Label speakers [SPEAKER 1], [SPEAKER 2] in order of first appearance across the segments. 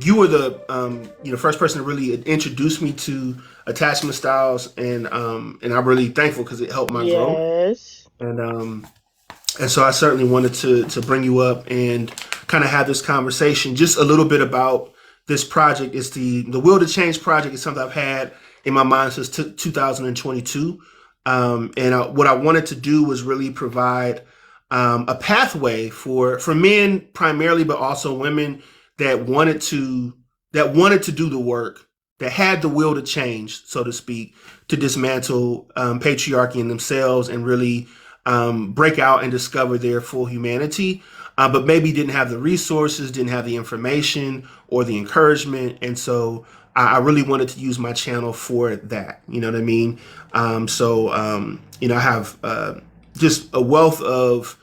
[SPEAKER 1] you were the first person to really introduce me to attachment styles, and I'm really thankful because it helped my growth.
[SPEAKER 2] Yes.
[SPEAKER 1] And so I certainly wanted to bring you up and kind of have this conversation, just a little bit about this project. It's the Will to Change project. Is something I've had in my mind since 2022. What I wanted to do was really provide a pathway for men primarily, but also women that wanted to do the work, that had the will to change, so to speak, to dismantle patriarchy in themselves and really break out and discover their full humanity, but maybe didn't have the resources, didn't have the information or the encouragement. And so I really wanted to use my channel for that. You know what I mean? I have just a wealth of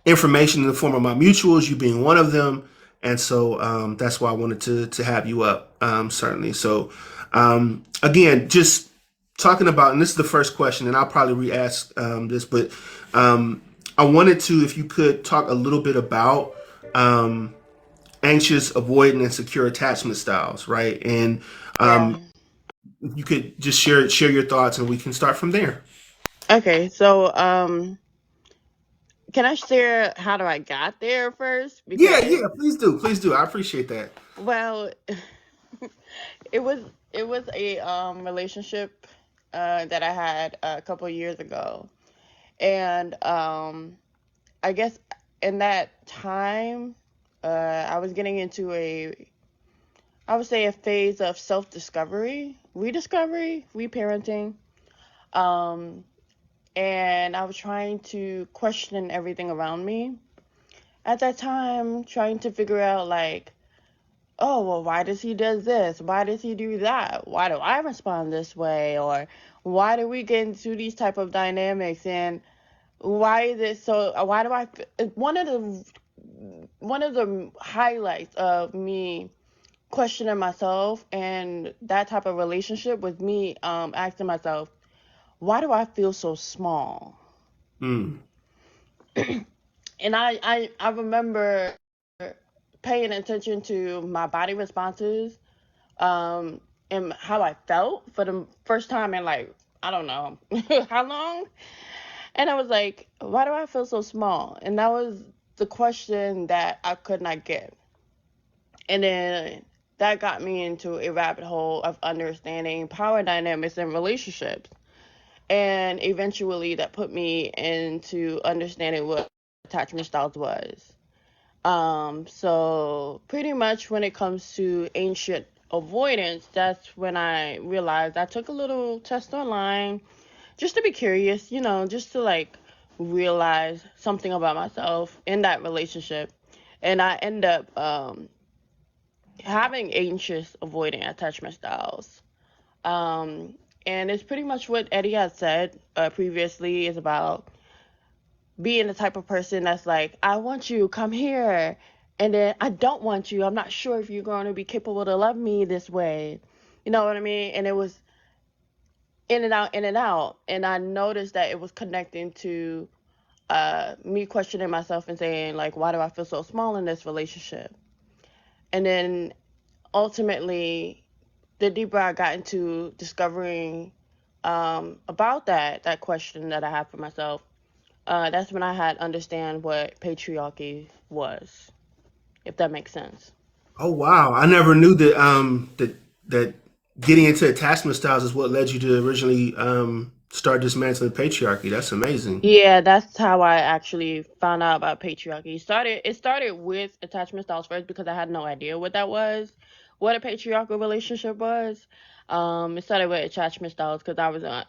[SPEAKER 1] information in the form of my mutuals, you being one of them. And so that's why I wanted to have you up, certainly. So again, just talking about, and this is the first question, and I'll probably re-ask this, but I wanted to, if you could, talk a little bit about anxious, avoidant, and secure attachment styles, right? And
[SPEAKER 2] Yeah.
[SPEAKER 1] you could just share your thoughts, and we can start from there.
[SPEAKER 2] Okay, so can I share how do I got there first?
[SPEAKER 1] Yeah,
[SPEAKER 2] Because
[SPEAKER 1] yeah, please do. I appreciate that.
[SPEAKER 2] well, it was it was a relationship that I had a couple years ago. And I guess in that time I was getting into I would say a phase of self-discovery, rediscovery, reparenting. Um and I was trying to question everything around me. At that time, trying to figure out like, oh, well, why does he does this? Why does he do that? Why do I respond this way? Or why do we get into these type of dynamics? And why is it so? Why do I? One of the highlights of me questioning myself and that type of relationship was me asking myself, why do I feel so small?
[SPEAKER 1] Mm,
[SPEAKER 2] And I remember paying attention to my body responses, um, and how I felt for the first time in like, I don't know how long. And I was like, why do I feel so small? And that was the question that I could not get. And then that got me into a rabbit hole of understanding power dynamics in relationships. And eventually that put me into understanding what attachment styles was. So pretty much when it comes to ancient avoidance, that's when I realized I took a little test online just to be curious, just to like realize something about myself in that relationship. And I end up having anxious avoidant attachment styles. Um, and it's pretty much what Eddie has said previously is about being the type of person that's like, I want you, come here. And then I don't want you. I'm not sure if you're going to be capable to love me this way. You know what I mean? And it was in and out, in and out. And I noticed that it was connecting to me questioning myself and saying, like, why do I feel so small in this relationship? And then ultimately, the deeper I got into discovering about that question that I had for myself, that's when I had understand what patriarchy was, if that makes sense.
[SPEAKER 1] oh wow, I never knew that getting into attachment styles is what led you to originally start dismantling patriarchy. That's amazing.
[SPEAKER 2] Yeah, that's how I actually found out about patriarchy. It started with attachment styles first because I had no idea what that was, what a patriarchal relationship was. It started with attachment styles because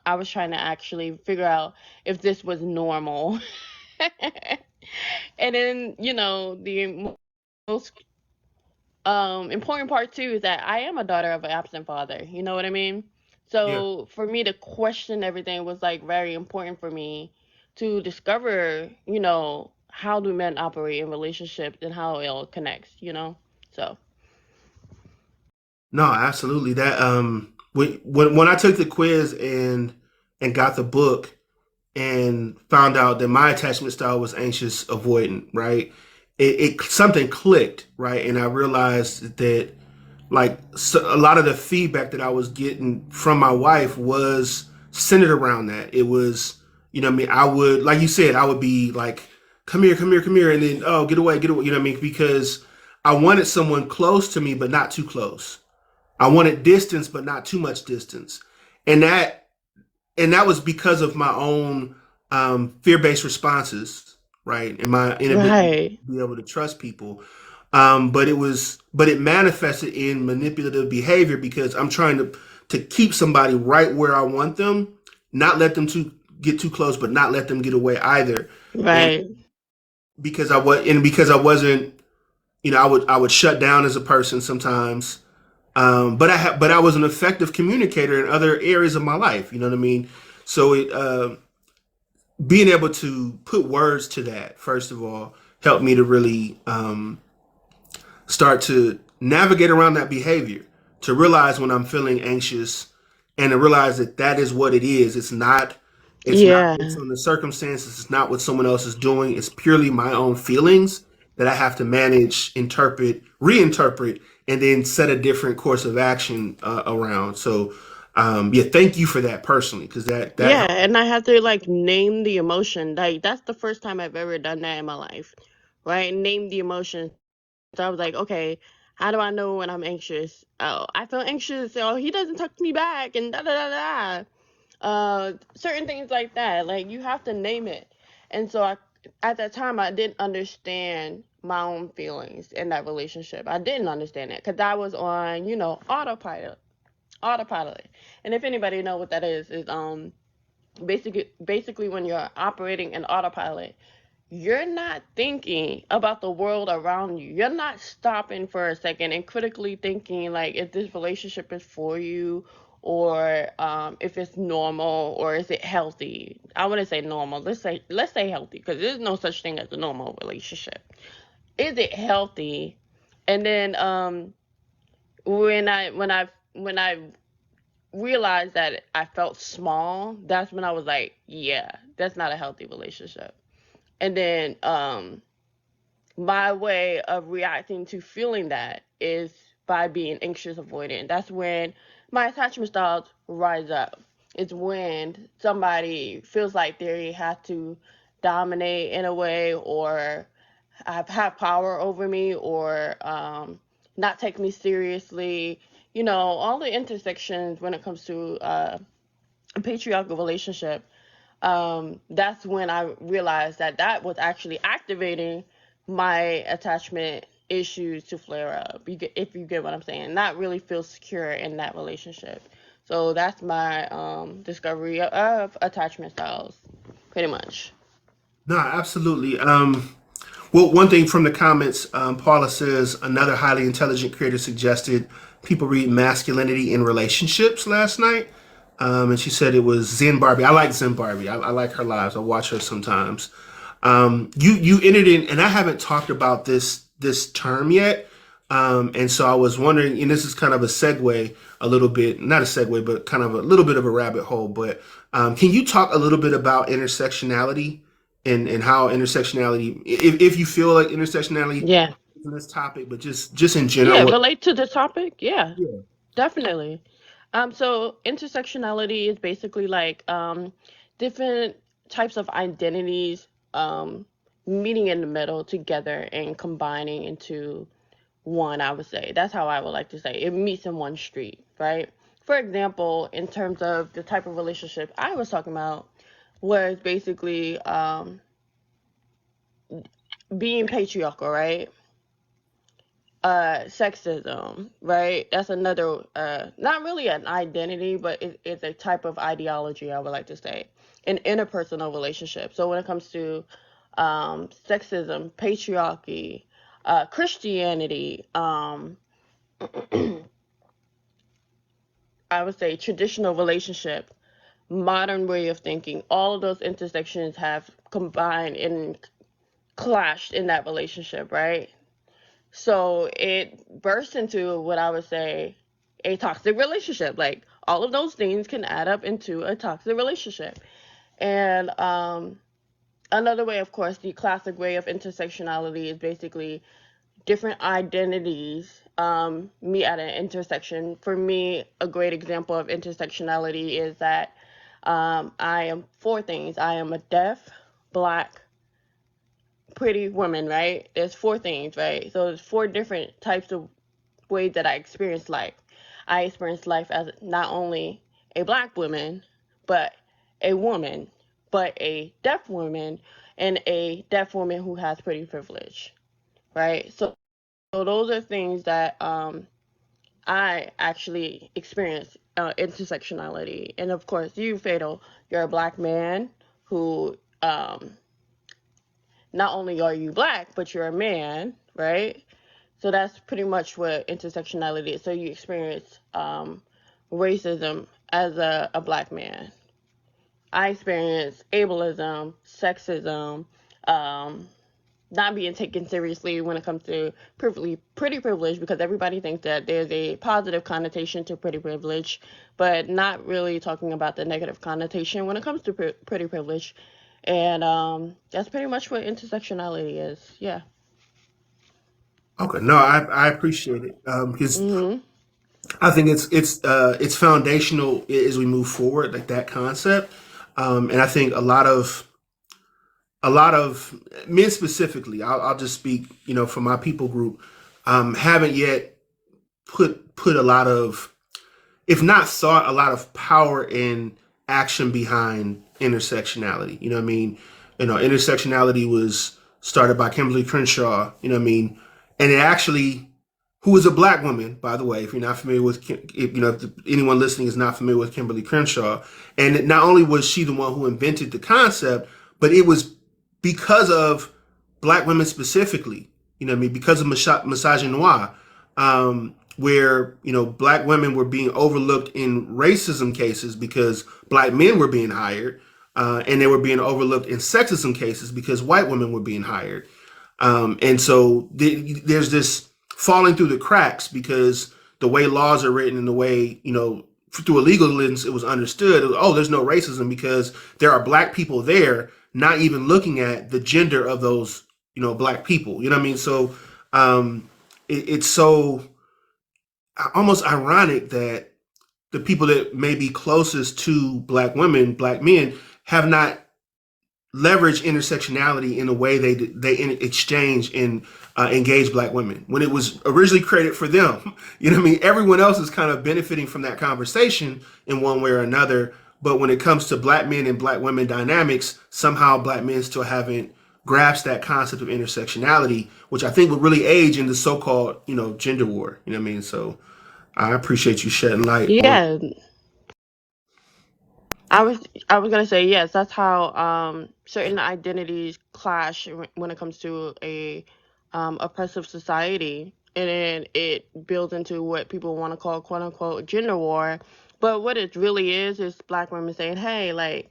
[SPEAKER 2] I was trying to actually figure out if this was normal. And then, the most important part too is that I am a daughter of an absent father. You know what I mean?
[SPEAKER 1] Yeah.
[SPEAKER 2] So for me to question everything was like very important for me to discover, how do men operate in relationships and how it all connects. So
[SPEAKER 1] No, absolutely. That when I took the quiz and got the book and found out that my attachment style was anxious avoidant, right? It something clicked, right? And I realized that like so a lot of the feedback that I was getting from my wife was centered around that. It was, you know what I mean? I would, like you said, I would be like, come here, come here, come here. And then, oh, get away. You know what I mean? Because I wanted someone close to me, but not too close. I wanted distance, but not too much distance. And that was because of my own fear-based responses, right? And my inability
[SPEAKER 2] Right.
[SPEAKER 1] to be able to trust people. But it manifested in manipulative behavior because I'm trying to keep somebody right where I want them, not let them get too close, but not let them get away either. And
[SPEAKER 2] Right.
[SPEAKER 1] because I wasn't, you know, I would shut down as a person sometimes. But I was an effective communicator in other areas of my life. You know what I mean? So being able to put words to that, first of all, helped me to really start to navigate around that behavior, to realize when I'm feeling anxious, and to realize that that is what it is. It's not
[SPEAKER 2] Yeah.
[SPEAKER 1] based on the circumstances. It's not what someone else is doing. It's purely my own feelings that I have to manage, interpret, reinterpret, and then set a different course of action around. So, yeah, thank you for that personally, because that
[SPEAKER 2] Yeah,
[SPEAKER 1] helped.
[SPEAKER 2] and I have to like name the emotion. Like that's the first time I've ever done that in my life. Right? Name the emotion. So I was like, okay, how do I know when I'm anxious? Oh, I feel anxious. Oh, he doesn't text me back and da da da da. Certain things like that. Like you have to name it. And so at that time I didn't understand my own feelings in that relationship. I didn't understand it because I was on, autopilot. And if anybody know what that is basically when you're operating in autopilot, you're not thinking about the world around you. You're not stopping for a second and critically thinking like if this relationship is for you or if it's normal or is it healthy. I wouldn't say normal. Let's say healthy because there's no such thing as a normal relationship. Is it healthy? And then when I realized that I felt small, that's when I was like, yeah, that's not a healthy relationship. And then my way of reacting to feeling that is by being anxious avoidant. That's when my attachment styles rise up. It's when somebody feels like they have to dominate in a way or have power over me or not take me seriously. All the intersections when it comes to a patriarchal relationship. That's when I realized that that was actually activating my attachment issues to flare up. If you get what I'm saying, not really feel secure in that relationship. So that's my discovery of attachment styles, pretty much.
[SPEAKER 1] No, absolutely. Well, one thing from the comments, Paula says another highly intelligent creator suggested people read Masculinity in Relationships last night. And she said it was Zen Barbie. I like Zen Barbie. I like her lives. I watch her sometimes. You entered in, and I haven't talked about this term yet. And so I was wondering, and this is kind of a segue, a little bit, not a segue, but kind of a little bit of a rabbit hole. But can you talk a little bit about intersectionality and how intersectionality, if you feel like intersectionality
[SPEAKER 2] Yeah.
[SPEAKER 1] is in this topic, but just in
[SPEAKER 2] Yeah,
[SPEAKER 1] general, what?
[SPEAKER 2] relate to the topic. Yeah,
[SPEAKER 1] Yeah.
[SPEAKER 2] definitely. So intersectionality is basically like different types of identities meeting in the middle together and combining into one, I would say. That's how I would like to say it meets in one street, right? For example, in terms of the type of relationship I was talking about, was basically being patriarchal, right? Sexism, right? That's another not really an identity, but it's a type of ideology, I would like to say, in interpersonal relationships. So when it comes to sexism, patriarchy, Christianity, I would say traditional relationship, modern way of thinking, all of those intersections have combined and clashed in that relationship, right? So it bursts into what I would say a toxic relationship. Like all of those things can add up into a toxic relationship. And another way, of course, the classic way of intersectionality is basically different identities meet at an intersection. For me, a great example of intersectionality is that I am four things. I am a deaf, black, pretty woman, right? There's four things, right? So there's four different types of ways that I experience life. I experience life as not only a black woman, but a woman, but a deaf woman, and a deaf woman who has pretty privilege, right? So those are things that I actually experience intersectionality. And of course, you, Fatal, you're a black man who not only are you black, but you're a man, right? So that's pretty much what intersectionality is. So you experience racism as a black man. I experience ableism, sexism, um, not being taken seriously when it comes to pretty privilege, because everybody thinks that there's a positive connotation to pretty privilege, but not really talking about the negative connotation when it comes to pretty privilege. And that's pretty much what intersectionality is. Yeah.
[SPEAKER 1] Okay, no, I appreciate it because
[SPEAKER 2] Mhm.
[SPEAKER 1] I think it's foundational as we move forward, like that concept, and I think a lot of men specifically. I'll just speak, for my people group, haven't yet put a lot of, if not thought, a lot of power and action behind intersectionality. You know what I mean? Intersectionality was started by Kimberly Crenshaw. You know what I mean? And it actually, who was a black woman, by the way. If you're not familiar with, if anyone listening is not familiar with Kimberly Crenshaw, and not only was she the one who invented the concept, but it was because of black women specifically. You know what I mean? Because of misogynoir, where black women were being overlooked in racism cases because black men were being hired, and they were being overlooked in sexism cases because white women were being hired. And so there's this falling through the cracks because the way laws are written and the way, through a legal lens, it was understood, oh, there's no racism because there are black people there, not even looking at the gender of those, black people. You know what I mean? So it's so almost ironic that the people that may be closest to black women, black men, have not leverage intersectionality in a way they exchange and engage black women when it was originally created for them. You know what I mean? Everyone else is kind of benefiting from that conversation in one way or another. But when it comes to black men and black women dynamics, somehow black men still haven't grasped that concept of intersectionality, which I think would really age in the so-called, gender war. You know what I mean? So I appreciate you shedding light on.
[SPEAKER 2] Yeah, I was I was gonna say yes. That's how certain identities clash when it comes to a oppressive society, and then it builds into what people want to call "quote unquote" gender war. But what it really is black women saying, "Hey, like,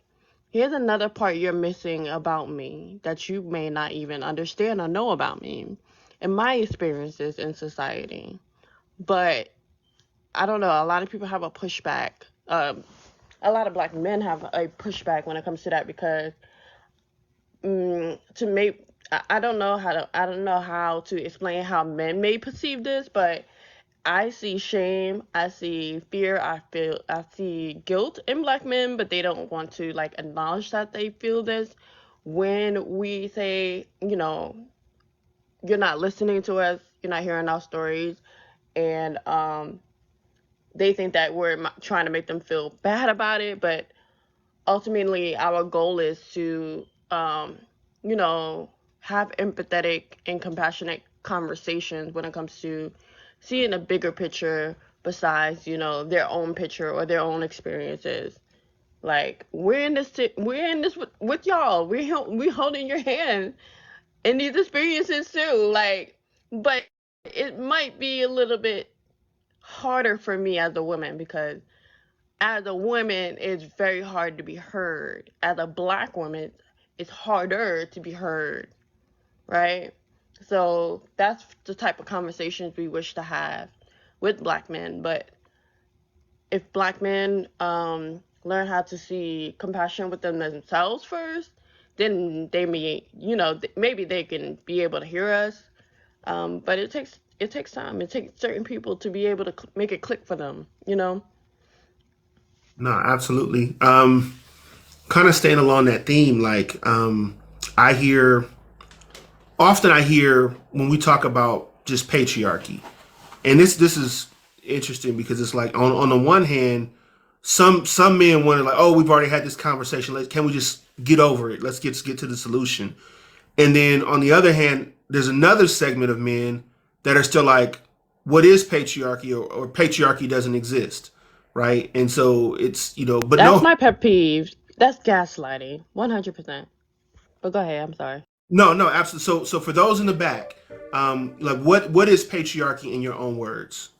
[SPEAKER 2] here's another part you're missing about me that you may not even understand or know about me, and my experiences in society." But I don't know. A lot of people have a pushback. A lot of black men have a pushback when it comes to that because to make I don't know how to explain how men may perceive this, but I see shame, I see fear, I see guilt in black men, but they don't want to like acknowledge that they feel this. When we say, you're not listening to us, you're not hearing our stories, and they think that we're trying to make them feel bad about it, but ultimately our goal is to you know have empathetic and compassionate conversations when it comes to seeing a bigger picture besides their own picture or their own experiences. Like, we're in this with y'all. We holding your hand in these experiences too, like, but it might be a little bit harder for me as a woman because as a woman, it's very hard to be heard. As a black woman, it's harder to be heard, right? So that's the type of conversations we wish to have with black men. But if black men learn how to see compassion within themselves first, then they may, maybe they can be able to hear us. But it takes time. It takes certain people to be able to make it click for them, you know?
[SPEAKER 1] No, absolutely. Kind of staying along that theme, like I hear I hear when we talk about just patriarchy, and this is interesting because it's like on the one hand, some men want to like, oh, we've already had this conversation. Can we just get over it? Let's get to the solution. And then on the other hand, there's another segment of men that are still like, what is patriarchy, or patriarchy doesn't exist, right? And so it's but
[SPEAKER 2] That's
[SPEAKER 1] no,
[SPEAKER 2] my pet peeve. That's gaslighting, 100%. But go ahead, I'm sorry.
[SPEAKER 1] no, absolutely. So for those in the back, like what is patriarchy in your own words?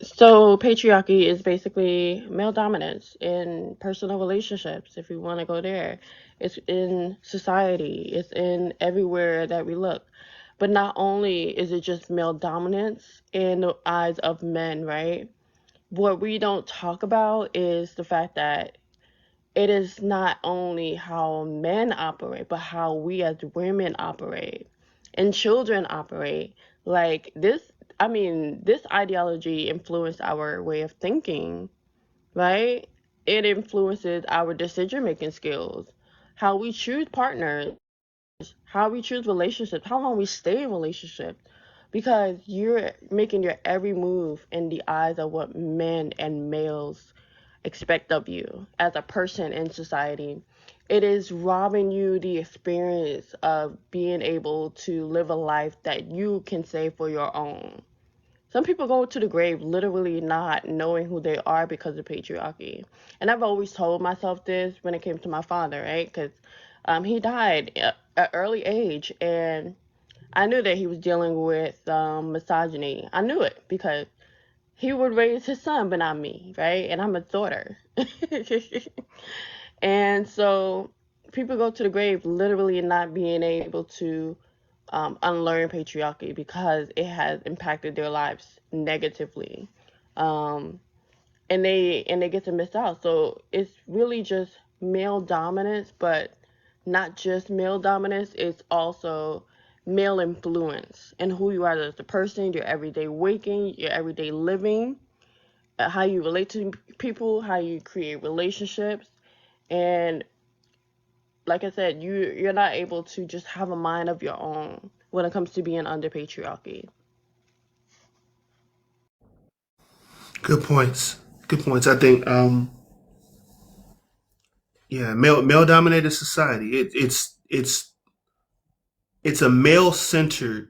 [SPEAKER 2] So, patriarchy is basically male dominance in personal relationships, if we want to go there. It's in society, it's in everywhere that we look. But not only is it just male dominance in the eyes of men, right? What we don't talk about is the fact that it is not only how men operate, but how we as women operate and children operate. Like this, I mean, this ideology influenced our way of thinking, right? It influences our decision making skills, how we choose partners, how we choose relationships, how long we stay in relationships. Because you're making your every move in the eyes of what men and males expect of you as a person in society. It is robbing you the experience of being able to live a life that you can say for your own. Some people go to the grave literally not knowing who they are because of patriarchy. And I've always told myself this when it came to my father, right? Because he died at an early age, and I knew that he was dealing with misogyny. I knew it because he would raise his son, but not me, right? And I'm a daughter. And so people go to the grave literally not being able to unlearn patriarchy because it has impacted their lives negatively. Um, and they get to miss out. So it's really just male dominance, but not just male dominance, it's also male influence and who you are as a person, your everyday waking, your everyday living, how you relate to people, how you create relationships, and like I said, you're not able to just have a mind of your own when it comes to being under patriarchy.
[SPEAKER 1] Good points. Good points. I think yeah, male dominated society. It's a male centered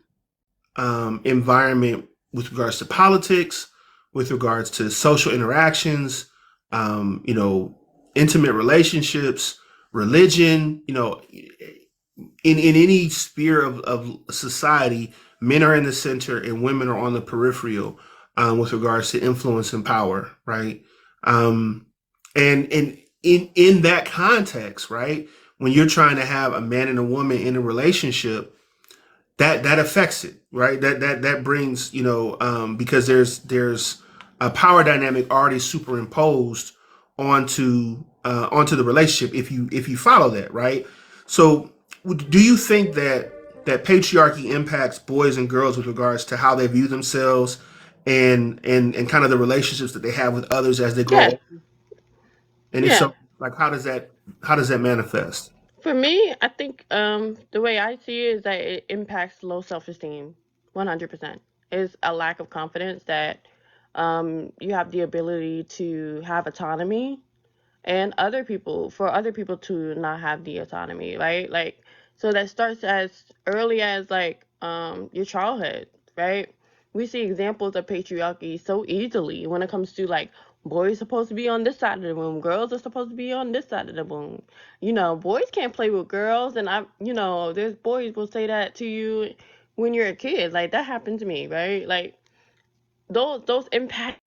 [SPEAKER 1] environment with regards to politics, with regards to social interactions, you know, intimate relationships, religion. In any sphere of society, men are in the center and women are on the peripheral with regards to influence and power, right? Um, and in that context, right, when you're trying to have a man and a woman in a relationship, that affects it, right? That brings because there's a power dynamic already superimposed onto the relationship if you follow that, right? So do you think that patriarchy impacts boys and girls with regards to how they view themselves and kind of the relationships that they have with others as they grow
[SPEAKER 2] Yes,
[SPEAKER 1] older? And if
[SPEAKER 2] yeah.
[SPEAKER 1] so, like how does that manifest?
[SPEAKER 2] For me, I think the way I see it is that it impacts low self esteem, 100%. It's a lack of confidence that you have the ability to have autonomy and other people to not have the autonomy, right? Like, so that starts as early as like your childhood, right? We see examples of patriarchy so easily when it comes to like boys supposed to be on this side of the room, girls are supposed to be on this side of the room. Boys can't play with girls, and there's boys will say that to you when you're a kid. Like that happened to me, right? Like those impact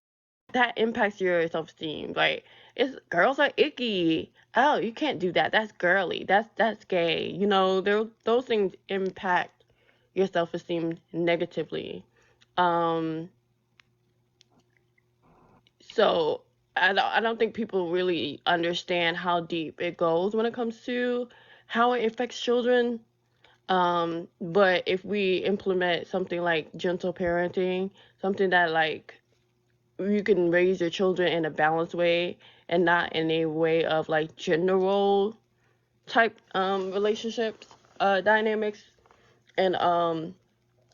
[SPEAKER 2] that impacts your self esteem. Like it's girls are icky. Oh, you can't do that. That's girly. That's gay. Those things impact your self esteem negatively. Um, so I don't think people really understand how deep it goes when it comes to how it affects children. But if we implement something like gentle parenting, something that like you can raise your children in a balanced way and not in a way of like gender role type relationships, dynamics, and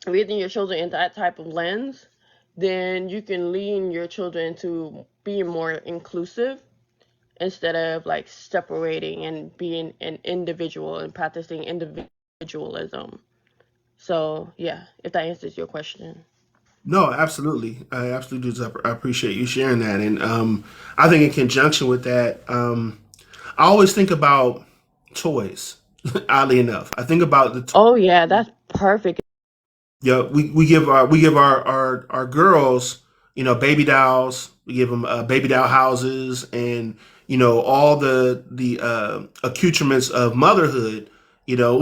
[SPEAKER 2] raising your children in that type of lens, then you can lean your children to being more inclusive instead of like separating and being an individual and practicing individualism. So yeah, if that answers your question.
[SPEAKER 1] No, absolutely. I absolutely do. I appreciate you sharing that. And I think in conjunction with that, I always think about toys. Oddly enough, I think about the
[SPEAKER 2] Oh yeah, that's perfect.
[SPEAKER 1] yeah, we give our girls, you know, baby dolls. We give them baby doll houses, and you know all the accoutrements of motherhood. You know,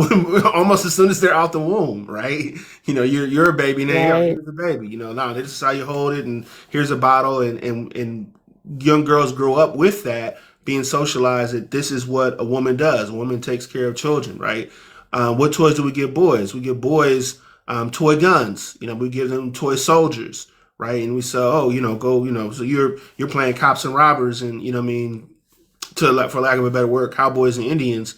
[SPEAKER 1] almost as soon as they're out the womb, right? You know, you're a baby now. Here,
[SPEAKER 2] Right.
[SPEAKER 1] here's a baby. You know, now this is how you hold it, and here's a bottle, and young girls grow up with that, being socialized that this is what a woman does. A woman takes care of children, right? What toys do we give boys? We give boys toy guns. You know, we give them toy soldiers, right? And we say, oh, you know, go, you know, so you're playing cops and robbers, and you know, what I mean, to for lack of a better word, cowboys and Indians,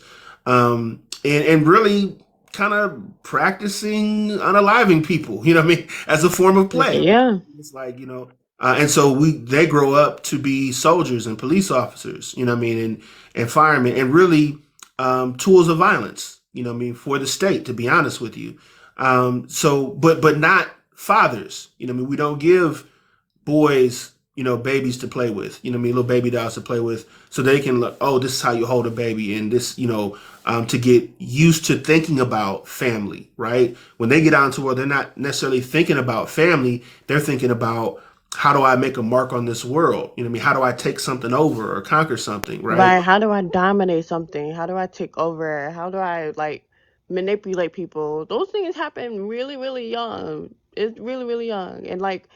[SPEAKER 1] and really kind of practicing unaliving people. You know what I mean, as a form of play.
[SPEAKER 2] Yeah.
[SPEAKER 1] It's like you know. And so they grow up to be soldiers and police officers, you know what I mean, and firemen, and really tools of violence, you know what I mean, for the state, to be honest with you. But not fathers. You know what I mean? We don't give boys, you know, babies to play with. You know what I mean? Little baby dolls to play with, so they can look. Oh, this is how you hold a baby, and this, you know, to get used to thinking about family. Right? When they get out into the world, they're not necessarily thinking about family. They're thinking about how do I make a mark on this world? You know what I mean? How do I take something over or conquer something? Right?
[SPEAKER 2] Right. How do I dominate something? How do I take over? How do I like manipulate people? Those things happen really, really young. It's really, really young. And like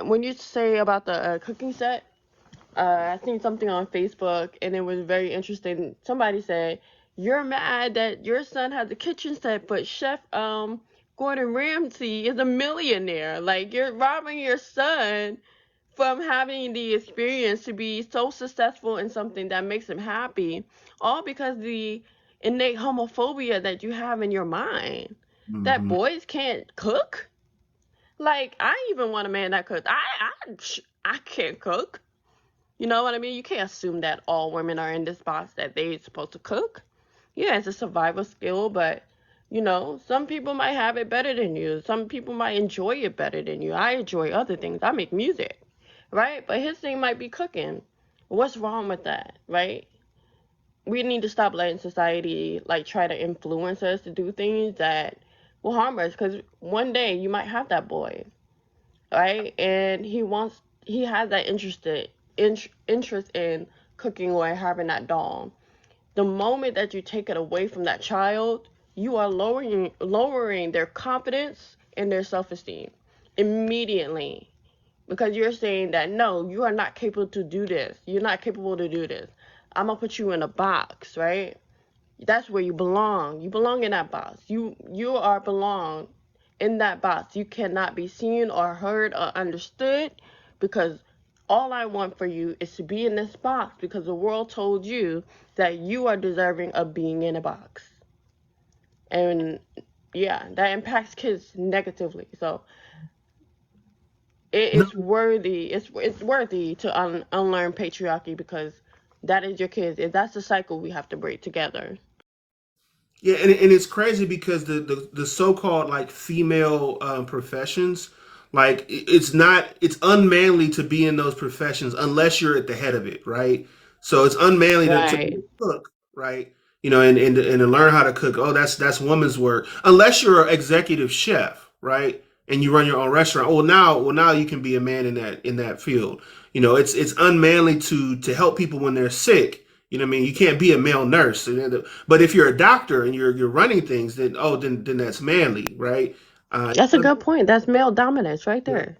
[SPEAKER 2] when you say about the cooking set, I seen something on Facebook and it was very interesting. Somebody said, "You're mad that your son has a kitchen set, but Chef Gordon Ramsay is a millionaire. Like you're robbing your son from having the experience to be so successful in something that makes him happy, all because the innate homophobia that you have in your mind that
[SPEAKER 1] Hmm.
[SPEAKER 2] boys can't cook. Like I even want a man that cooks. I can't cook. You know what I mean? You can't assume that all women are in this box that they're supposed to cook. Yeah, it's a survival skill, but some people might have it better than you. Some people might enjoy it better than you. I enjoy other things. I make music, right? But his thing might be cooking. What's wrong with that, right? We need to stop letting society like try to influence us to do things that will harm us because one day you might have that boy, right? And he has that interest in cooking or having that doll. The moment that you take it away from that child, you are lowering their confidence and their self-esteem immediately because you're saying that no, you are not capable to do this. You're not capable to do this. I'm gonna put you in a box, right? That's where you belong. You belong in that box. You are belong in that box. You cannot be seen or heard or understood because all I want for you is to be in this box because the world told you that you are deserving of being in a box. And yeah, that impacts kids negatively. So it
[SPEAKER 1] No,
[SPEAKER 2] is worthy. It's worthy to unlearn patriarchy because that is your kids. And that's the cycle we have to break together.
[SPEAKER 1] yeah, and it's crazy because the so-called like female professions, like it's not it's unmanly to be in those professions unless you're at the head of it, right? So it's unmanly to be
[SPEAKER 2] Right.
[SPEAKER 1] a cook, right? You know, and to learn how to cook. Oh, that's woman's work. Unless you're an executive chef, right? And you run your own restaurant. Well now you can be a man in that field. You know, it's unmanly to help people when they're sick. You know what I mean? You can't be a male nurse. But if you're a doctor and you're running things, then that's manly, right?
[SPEAKER 2] That's a good point. That's male dominance right
[SPEAKER 1] Yeah.
[SPEAKER 2] there.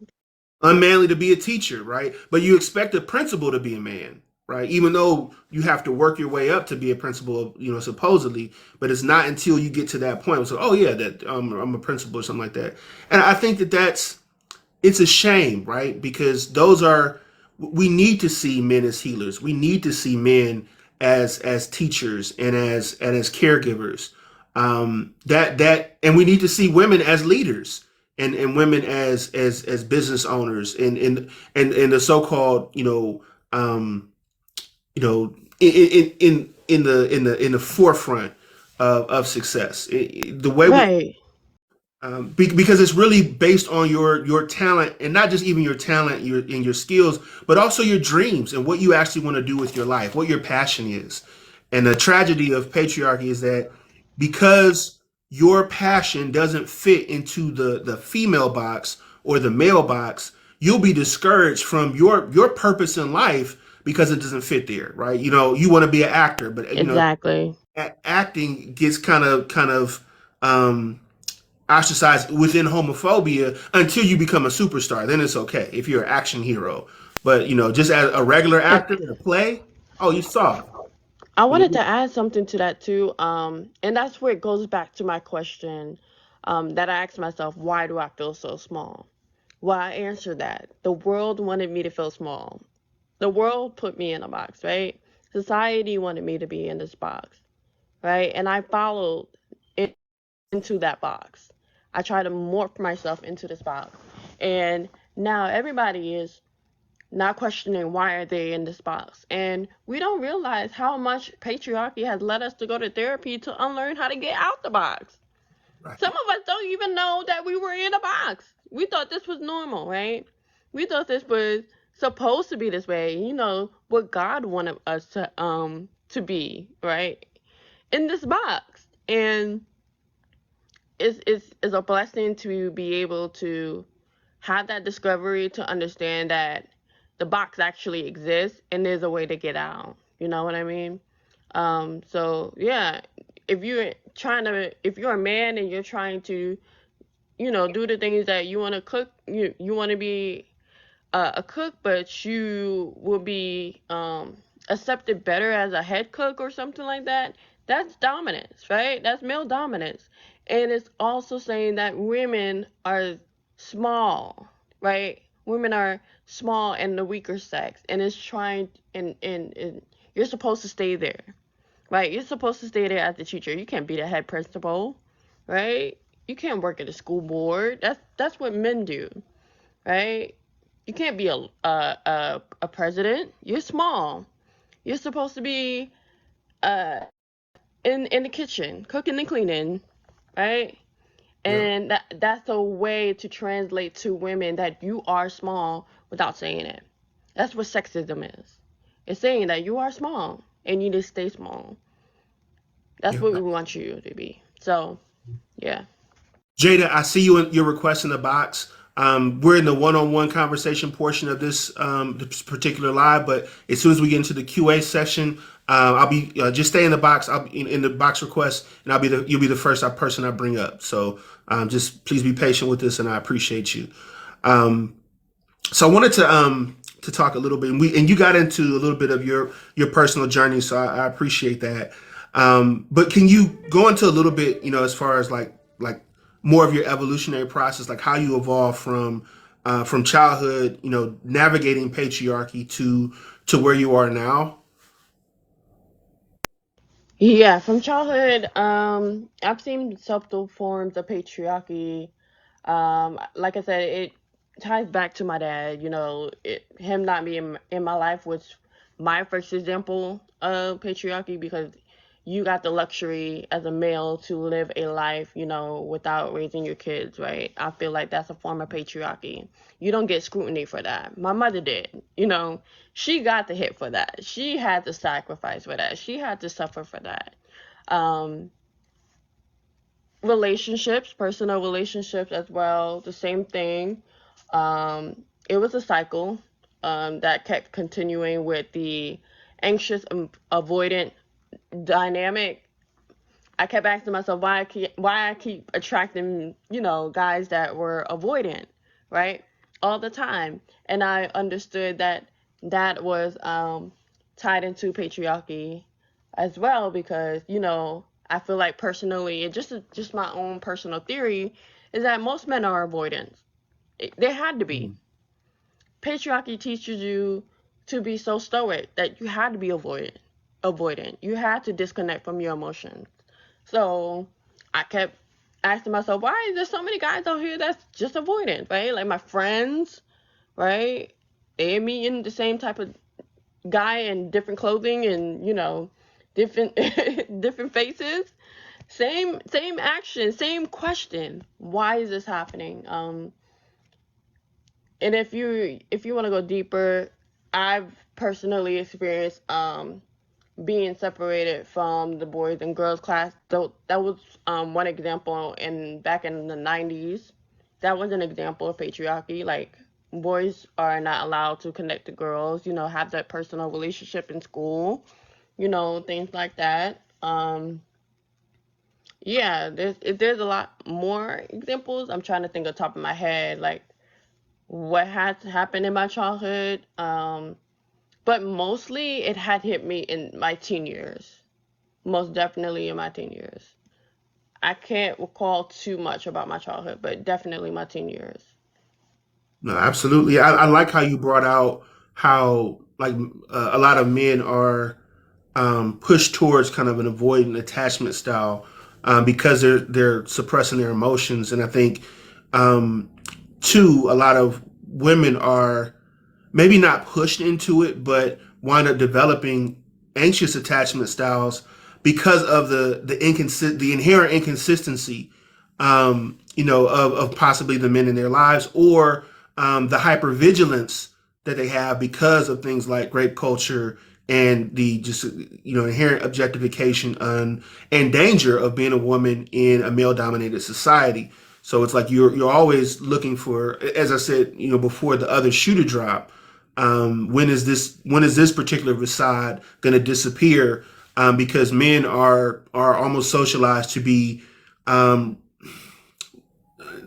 [SPEAKER 1] Unmanly to be a teacher, right? But you expect a principal to be a man. right? Even though you have to work your way up to be a principal, supposedly, but it's not until you get to that point. So, oh yeah, that I'm a principal or something like that. And I think that it's a shame, right? Because we need to see men as healers. We need to see men as teachers and as caregivers. And we need to see women as leaders and women as business owners and the so-called in the forefront of success. The way we
[SPEAKER 2] Right.
[SPEAKER 1] because it's really based on your talent, and not just even your talent, your skills, but also your dreams and what you actually want to do with your life, what your passion is. And the tragedy of patriarchy is that because your passion doesn't fit into the female box or the male box, you'll be discouraged from your purpose in life because it doesn't fit there, right? You want to be an actor, but
[SPEAKER 2] Exactly.
[SPEAKER 1] acting gets kind of um, ostracized within homophobia until you become a superstar. Then it's okay if you're an action hero. But just as a regular
[SPEAKER 2] And
[SPEAKER 1] actor in a play, oh, you soft.
[SPEAKER 2] I
[SPEAKER 1] You
[SPEAKER 2] wanted
[SPEAKER 1] know,
[SPEAKER 2] to add something to that too. And that's where it goes back to my question, that I asked myself, why do I feel so small? Well, I answered that. The world wanted me to feel small. The world put me in a box, right? Society wanted me to be in this box, right? And I followed it into that box. I tried to morph myself into this box. And now everybody is not questioning why are they in this box. And we don't realize how much patriarchy has led us to go to therapy to unlearn how to get out the box. Some
[SPEAKER 1] right,
[SPEAKER 2] of us don't even know that we were in a box. We thought this was normal, right? We thought this was supposed to be this way. What God wanted us to be, right? In this box. And it's a blessing to be able to have that discovery, to understand that the box actually exists and there's a way to get out. You know what I mean? So yeah, if you're a man and you're trying to, do the things that you want to cook, you want to be a cook, but you will be accepted better as a head cook or something like that. That's dominance, right? That's male dominance. And it's also saying that women are small, right? Women are small and the weaker sex, and it's trying and you're supposed to stay there, right? You're supposed to stay there as the teacher. You can't be the head principal, right? You can't work at a school board. That's what men do, right? You can't be a president. You're small. You're supposed to be uh in the kitchen, cooking and cleaning, right?
[SPEAKER 1] yeah,
[SPEAKER 2] And that's a way to translate to women that you are small without saying it. That's what sexism is. It's saying that you are small and you need to stay small. That's
[SPEAKER 1] yeah.
[SPEAKER 2] what we want you to be. So, yeah.
[SPEAKER 1] Jada, I see you in your request in the box. We're in the one-on-one conversation portion of this particular live, but as soon as we get into the QA session, I'll be just stay in the box. I'll be in the box request, and you'll be the first person I bring up. So just please be patient with this, and I appreciate you. Um, so I wanted to talk a little bit, and you got into a little bit of your personal journey, so I appreciate that. But can you go into a little bit, as far as like more of your evolutionary process, like how you evolved from childhood, navigating patriarchy to where you are now?
[SPEAKER 2] Yeah, from childhood, I've seen subtle forms of patriarchy. Like I said, it ties back to my dad. Him not being in my life was my first example of patriarchy, because you got the luxury as a male to live a life, without raising your kids, right? I feel like that's a form of patriarchy. You don't get scrutiny for that. My mother did. She got the hit for that. She had to sacrifice for that. She had to suffer for that. Um, Relationships, personal relationships as well, the same thing. It was a cycle that kept continuing with the anxious and avoidant dynamic. I kept asking myself why I keep attracting, guys that were avoidant, right? All the time. And I understood that that was tied into patriarchy as well, because I feel like personally, and just my own personal theory is that most men are avoidant. They had to be.
[SPEAKER 1] Mm.
[SPEAKER 2] Patriarchy teaches you to be so stoic that you had to be avoidant. You had to disconnect from your emotions. So I kept asking myself, why is there so many guys out here that's just avoidant, right? Like my friends, right? They me in the same type of guy in different clothing and different different faces. Same action, same question. Why is this happening? And if you want to go deeper, I've personally experienced being separated from the boys and girls class. So that was one example in back in the 90s. That was an example of patriarchy. Like boys are not allowed to connect to girls, have that personal relationship in school, things like that. Yeah, there's a lot more examples. I'm trying to think off the top of my head, like what had happened in my childhood. But mostly it had hit me in my teen years. Most definitely in my teen years. I can't recall too much about my childhood, but definitely my teen years.
[SPEAKER 1] No, absolutely. I like how you brought out how like a lot of men are pushed towards kind of an avoidant attachment style because they're suppressing their emotions, and I think um, too a lot of women are maybe not pushed into it, but wind up developing anxious attachment styles because of the inherent inconsistency, of possibly the men in their lives, or the hypervigilance that they have because of things like rape culture and the just inherent objectification and danger of being a woman in a male dominated society. So it's like you're always looking for, as I said, before the other shoe to drop. When is this particular facade going to disappear? Because men are almost socialized to be um,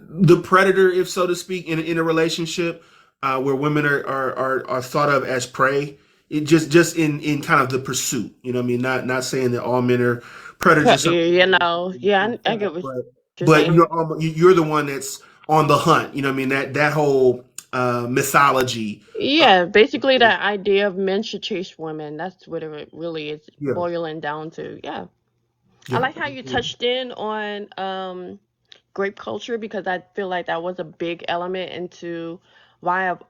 [SPEAKER 1] the predator, if so to speak, in a relationship where women are thought of as prey. It just in kind of the pursuit. You know what I mean? Not saying that all men are predators or something,
[SPEAKER 2] Yeah, I get what you're
[SPEAKER 1] but
[SPEAKER 2] saying.
[SPEAKER 1] you're the one that's on the hunt. You know what I mean? That whole mythology. Uh,
[SPEAKER 2] Yeah, basically that idea of men should chase women. That's what it really is
[SPEAKER 1] yeah,
[SPEAKER 2] boiling down to. Yeah. I
[SPEAKER 1] yeah,
[SPEAKER 2] like how you touched in on grape culture, because I feel like that was a big element into why I've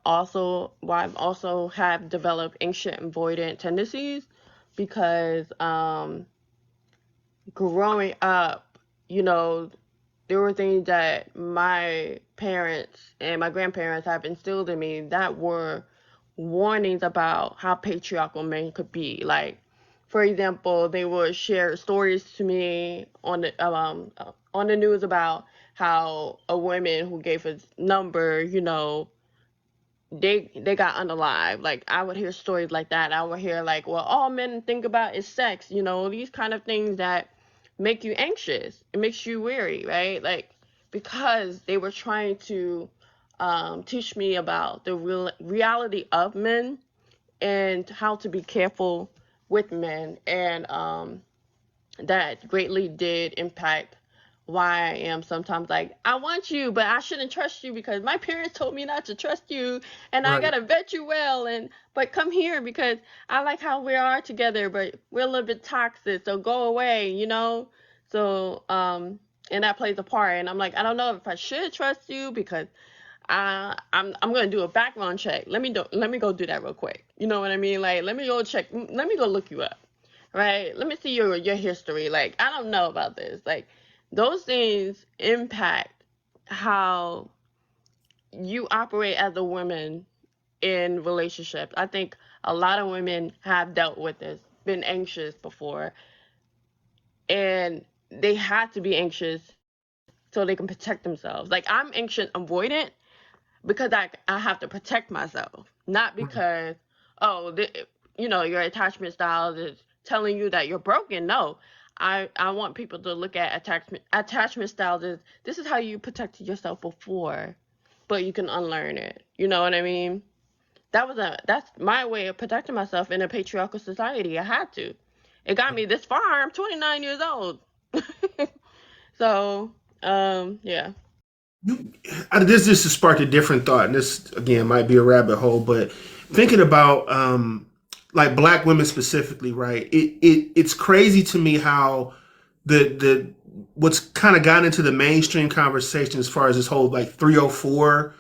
[SPEAKER 2] also have developed ancient avoidant tendencies, because growing up, you know, there were things that my parents and my grandparents have instilled in me that were warnings about how patriarchal men could be. Like, for example, they would share stories to me on the news about how a woman who gave a number, they got unalive. Like I would hear stories like that. I would hear like, well, all men think about is sex. These kind of things that make you anxious. It makes you weary, right? Like because they were trying to teach me about the reality of men and how to be careful with men, and that greatly did impact why I am sometimes like, I want you, but I shouldn't trust you because my parents told me not to trust you and I
[SPEAKER 1] right.
[SPEAKER 2] gotta vet you well, and but come here because I like how we are together, but we're a little bit toxic, so go away. So and that plays a part, and I'm like, I don't know if I should trust you because I'm gonna do a background check. Let me go do that real quick. You know what I mean? Like let me go check. Let me go look you up, right? Let me see your history. Like I don't know about this. Like those things impact how you operate as a woman in relationships. I think a lot of women have dealt with this, been anxious before, and they had to be anxious so they can protect themselves. Like I'm anxious avoidant because I have to protect myself, not
[SPEAKER 1] Right.
[SPEAKER 2] because oh your attachment style is telling you that you're broken. No, I want people to look at attachment styles as this is how you protected yourself before, but you can unlearn it. You know what I mean? that's my way of protecting myself in a patriarchal society. I had to. It got me this far. I'm 29 years old. So, yeah.
[SPEAKER 1] You, this just sparked a different thought, and this again might be a rabbit hole, but thinking about like black women specifically, right? It's crazy to me how the what's kind of gotten into the mainstream conversation as far as this whole like 304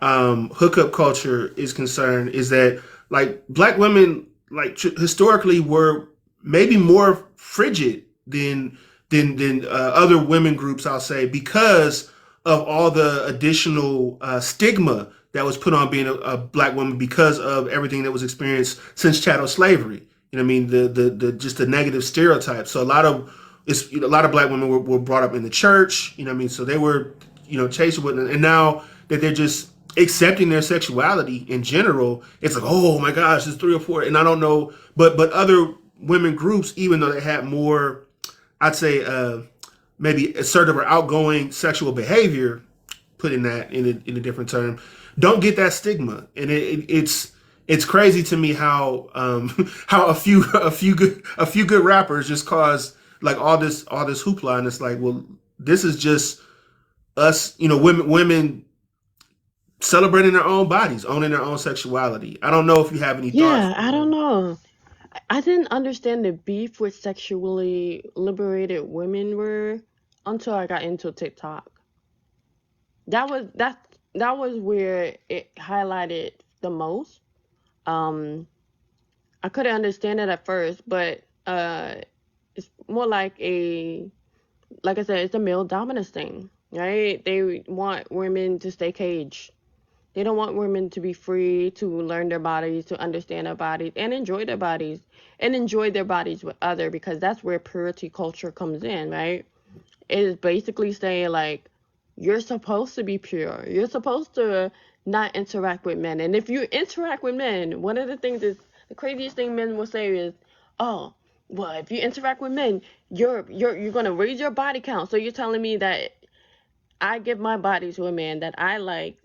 [SPEAKER 1] hookup culture is concerned is that like black women like historically were maybe more frigid than other women groups, I'll say, because of all the additional stigma that was put on being a black woman because of everything that was experienced since chattel slavery. You know what I mean? The just the negative stereotypes. So a lot of black women were brought up in the church. You know what I mean? So they were chased with, and now that they're just accepting their sexuality in general, it's like, oh my gosh, it's 3 or 4, and I don't know, but other women groups, even though they had more, I'd say, maybe assertive or outgoing sexual behavior, putting that in a different term, don't get that stigma, and it's crazy to me how how a few good rappers just cause like all this hoopla, and it's like, well, this is just us, women celebrating their own bodies, owning their own sexuality. I don't know if you have any thoughts
[SPEAKER 2] Yeah, I don't
[SPEAKER 1] on.
[SPEAKER 2] know. I didn't understand the beef with sexually liberated women were until I got into TikTok. That was that was where it highlighted the most. Um, I couldn't understand it at first, but it's more like I said, it's a male dominance thing, right? They want women to stay caged. They don't want women to be free to learn their bodies, to understand their bodies, and enjoy their bodies, and enjoy their bodies with other, because that's where purity culture comes in, right? It is basically saying like you're supposed to be pure. You're supposed to not interact with men. And if you interact with men, one of the things is the craziest thing men will say is, "Oh, well, if you interact with men, you're gonna raise your body count." So you're telling me that I give my body to a man that I like,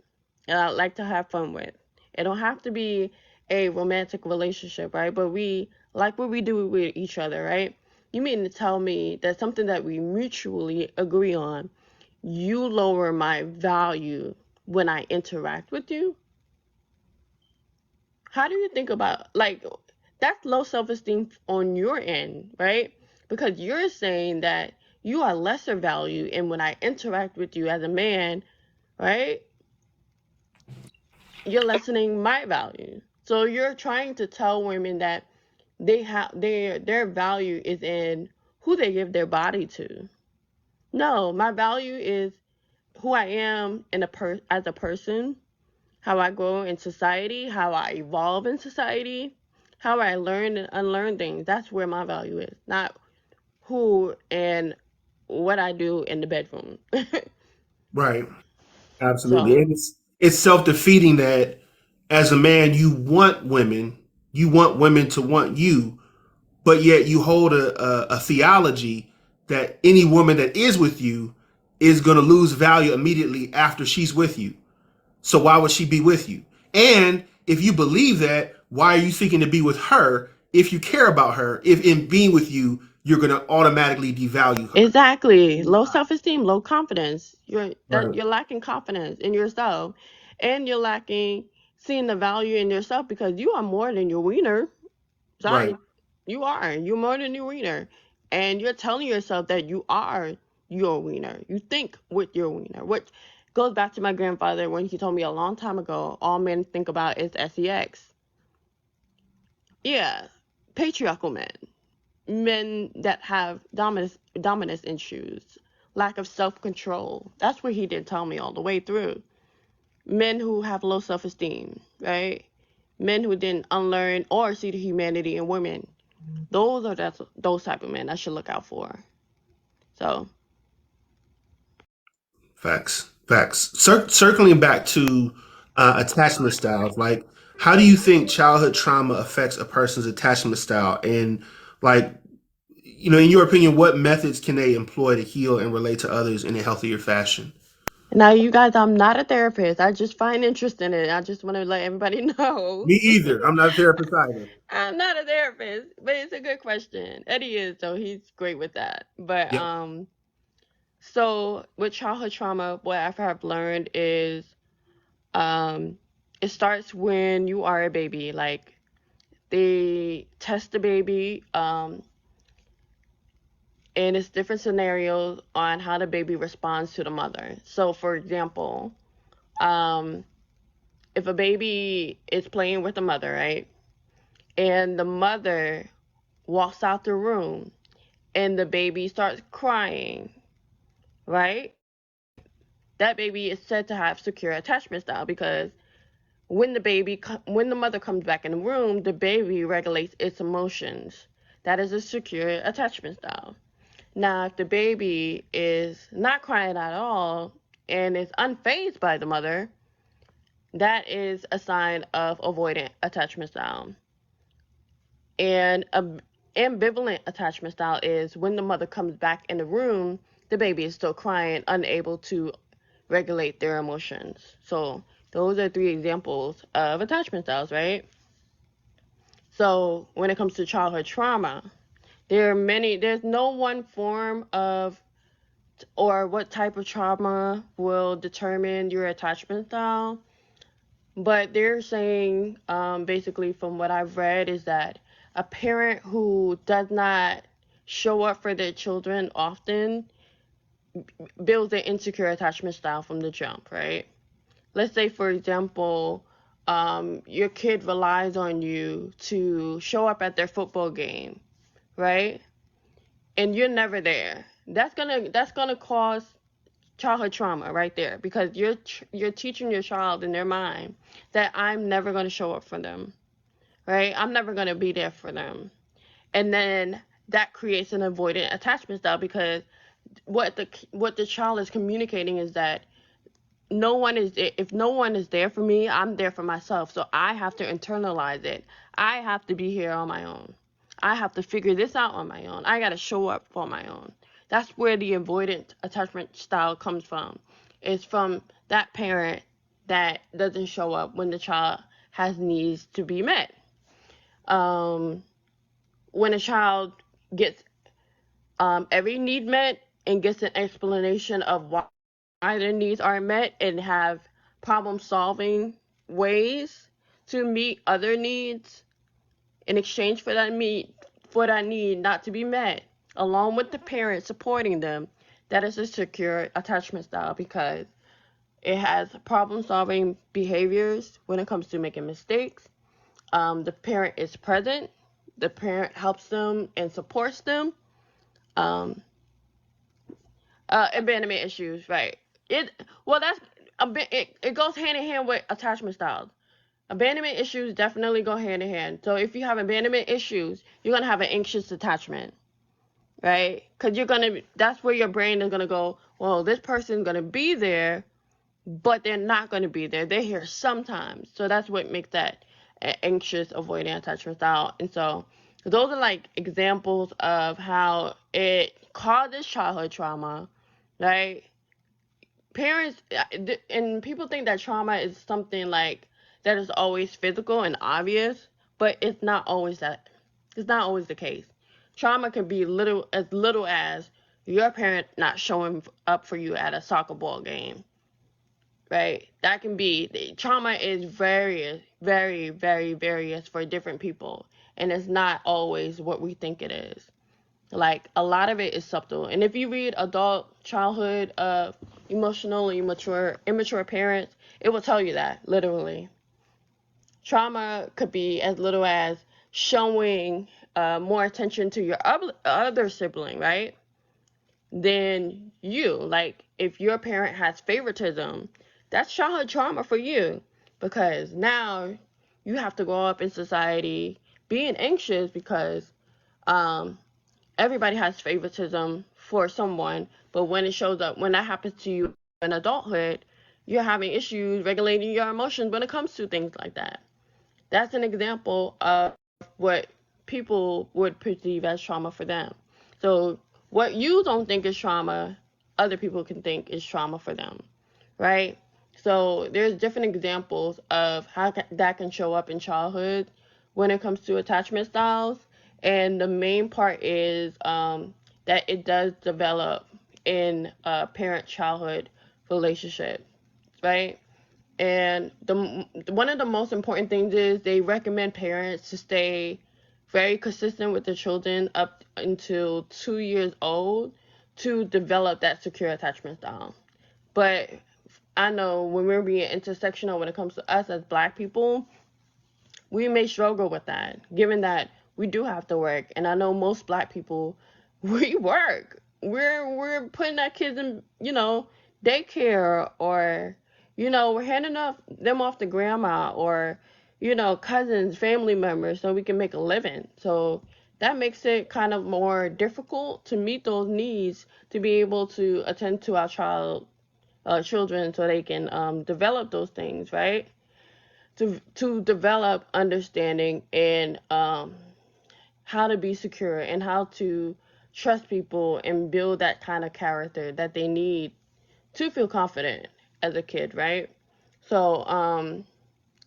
[SPEAKER 2] and I like to have fun with. It don't have to be a romantic relationship, right? But we like what we do with each other, right? You mean to tell me that something that we mutually agree on, you lower my value when I interact with you? How do you think about like that's low self-esteem on your end, right? Because you're saying that you are lesser value, and when I interact with you as a man, right, you're lessening my value. So you're trying to tell women that they have their value is in who they give their body to. No, my value is who I am as a person, how I grow in society, how I evolve in society, how I learn and unlearn things. That's where my value is, not who and what I do in the bedroom.
[SPEAKER 1] Right. Absolutely.
[SPEAKER 2] So,
[SPEAKER 1] And it's self-defeating that as a man you want women to want you, but yet you hold a theology that any woman that is with you is going to lose value immediately after she's with you. So why would she be with you? And if you believe that, why are you seeking to be with her if you care about her? If in being with you, you're going to automatically devalue her.
[SPEAKER 2] exactly. Low self-esteem, low confidence.
[SPEAKER 1] Right.
[SPEAKER 2] You're lacking confidence in yourself, and you're lacking seeing the value in yourself because you are more than your wiener.
[SPEAKER 1] Right.
[SPEAKER 2] Sorry, you are. You're more than your wiener, and you're telling yourself that you are your wiener. You think with your wiener, which goes back to my grandfather when he told me a long time ago. All men think about is sex. Yeah, patriarchal men. Men that have dominance issues, lack of self-control. That's what he did tell me all the way through. Men who have low self-esteem, right? Men who didn't unlearn or see the humanity in women. Those type of men I should look out for. So
[SPEAKER 1] Facts. Facts. Circling back to attachment styles, like how do you think childhood trauma affects a person's attachment style? And like, in your opinion, what methods can they employ to heal and relate to others in a healthier fashion?
[SPEAKER 2] Now, you guys, I'm not a therapist. I just find interest in it. I just want to let everybody know.
[SPEAKER 1] Me either. I'm not a therapist either.
[SPEAKER 2] I'm not a therapist, but it's a good question. Eddie is, so he's great with that. But
[SPEAKER 1] Yep.
[SPEAKER 2] so with childhood trauma, what I've learned is um, it starts when you are a baby. Like they test the baby, and it's different scenarios on how the baby responds to the mother. So, for example, um, if a baby is playing with the mother, right, and the mother walks out the room and the baby starts crying, right? That baby is said to have secure attachment style because when the mother comes back in the room, the baby regulates its emotions. That is a secure attachment style. Now, if the baby is not crying at all and is unfazed by the mother, that is a sign of avoidant attachment style. And ambivalent attachment style is when the mother comes back in the room, the baby is still crying, unable to regulate their emotions. So those are three examples of attachment styles, right? So when it comes to childhood trauma, there's no one form of or what type of trauma will determine your attachment style. But they're saying, basically, from what I've read, is that a parent who does not show up for their children often builds an insecure attachment style from the jump, right? Let's say, for example, your kid relies on you to show up at their football game, right? And you're never there. That's gonna cause childhood trauma right there because you're teaching your child in their mind that I'm never going to show up for them, right? I'm never going to be there for them. And then that creates an avoidant attachment style because what the child is communicating is that if no one is there for me, I'm there for myself. So I have to internalize it. I have to be here on my own. I have to figure this out on my own. I got to show up for my own. That's where the avoidant attachment style comes from. It's from that parent that doesn't show up when the child has needs to be met. Um, when a child gets every need met and gets an explanation of why their needs are met and have problem solving ways to meet other needs in exchange for that need not to be met, along with the parent supporting them, that is a secure attachment style because it has problem solving behaviors when it comes to making mistakes. The parent is present. The parent helps them and supports them. Um, Abandonment issues, right? It well, that's a bit. It goes hand in hand with attachment styles. Abandonment issues definitely go hand in hand. So if you have abandonment issues, you're gonna have an anxious attachment, right? Because that's where your brain is gonna go. Well, this person's gonna be there, but they're not gonna be there. They're here sometimes. So that's what makes that anxious avoidant attachment style. And so those are like examples of how it causes childhood trauma, right? Parents and people think that trauma is something like that is always physical and obvious, but it's not always that. It's not always the case. Trauma can be little as your parent not showing up for you at a soccer ball game, right? That can be trauma is very, very, very various for different people, and it's not always what we think it is. Like a lot of it is subtle. And if you read adult childhood of emotionally immature parents, it will tell you that literally. Trauma could be as little as showing more attention to your other sibling, right? Than you. Like if your parent has favoritism, that's childhood trauma for you because now you have to grow up in society being anxious because um, everybody has favoritism for someone, but when that happens to you in adulthood, you're having issues regulating your emotions when it comes to things like that. That's an example of what people would perceive as trauma for them. So what you don't think is trauma, other people can think is trauma for them, right? So there's different examples of how that can show up in childhood when it comes to attachment styles. And the main part is that it does develop in a parent-childhood relationship, right? And the one of the most important things is they recommend parents to stay very consistent with their children up until 2 years old to develop that secure attachment style. But I know when we're being intersectional when it comes to us as Black people, we may struggle with that, given that we do have to work. And I know most Black people, we work. We're putting our kids in, daycare, or, we're handing them off to grandma, or, cousins, family members, so we can make a living. So that makes it kind of more difficult to meet those needs to be able to attend to our children so they can develop those things, right? To develop understanding and how to be secure and how to trust people and build that kind of character that they need to feel confident as a kid, right? So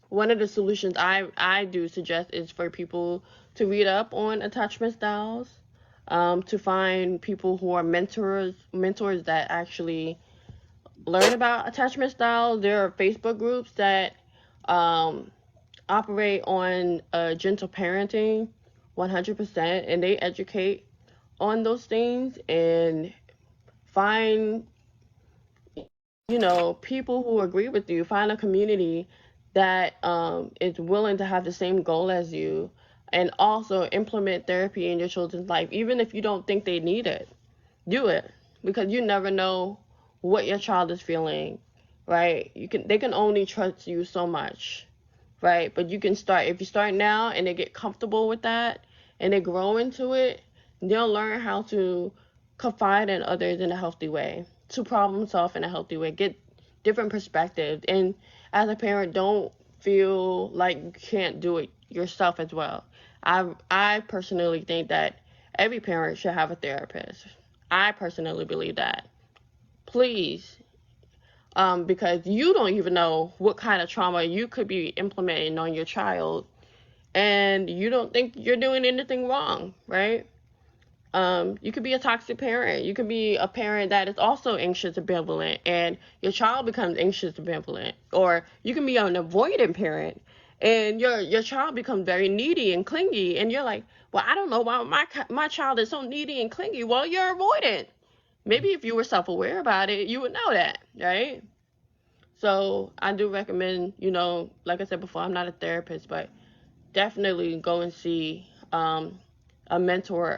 [SPEAKER 2] one of the solutions I do suggest is for people to read up on attachment styles, to find people who are mentors that actually learn about attachment styles. There are Facebook groups that um, operate on gentle parenting 100%, and they educate on those things and find, people who agree with you. Find a community that is willing to have the same goal as you, and also implement therapy in your children's life, even if you don't think they need it. Do it, because you never know what your child is feeling, right? They can only trust you so much, right? But you can start, if you start now and they get comfortable with that and they grow into it, they'll learn how to confide in others in a healthy way, to problem solve in a healthy way, get different perspectives. And as a parent, don't feel like you can't do it yourself as well. I personally think that every parent should have a therapist. I personally believe that. Please, because you don't even know what kind of trauma you could be implementing on your child, and you don't think you're doing anything wrong, right? You could be a toxic parent. You could be a parent that is also anxious, ambivalent, and your child becomes anxious, ambivalent. Or you can be an avoidant parent, and your child becomes very needy and clingy, and you're like, well, I don't know why my child is so needy and clingy. Well, you're avoidant. Maybe if you were self-aware about it, you would know that, right? So I do recommend, like I said before, I'm not a therapist, but definitely go and see a mentor,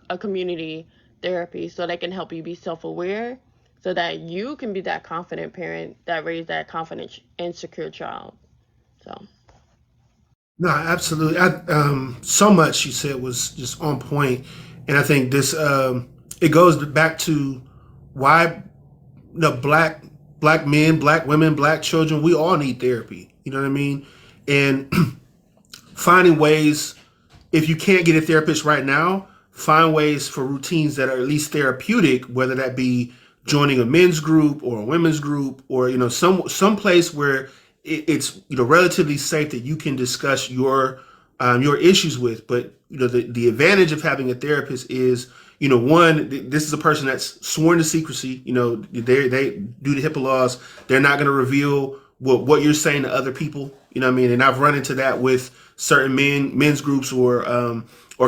[SPEAKER 2] a community therapy, so they can help you be self-aware, so that you can be that confident parent that raised that confident and secure child. So
[SPEAKER 1] No, absolutely. So much you said was just on point, and I think this it goes back to why the black men, black women, black children, we all need therapy. You know what I mean? And finding ways, if you can't get a therapist right now, find ways for routines that are at least therapeutic, whether that be joining a men's group or a women's group, or some place where it's relatively safe that you can discuss your issues with. But the advantage of having a therapist is, one, this is a person that's sworn to secrecy. They do the HIPAA laws. They're not going to reveal what you're saying to other people. You know what I mean? And I've run into that with certain men's groups, or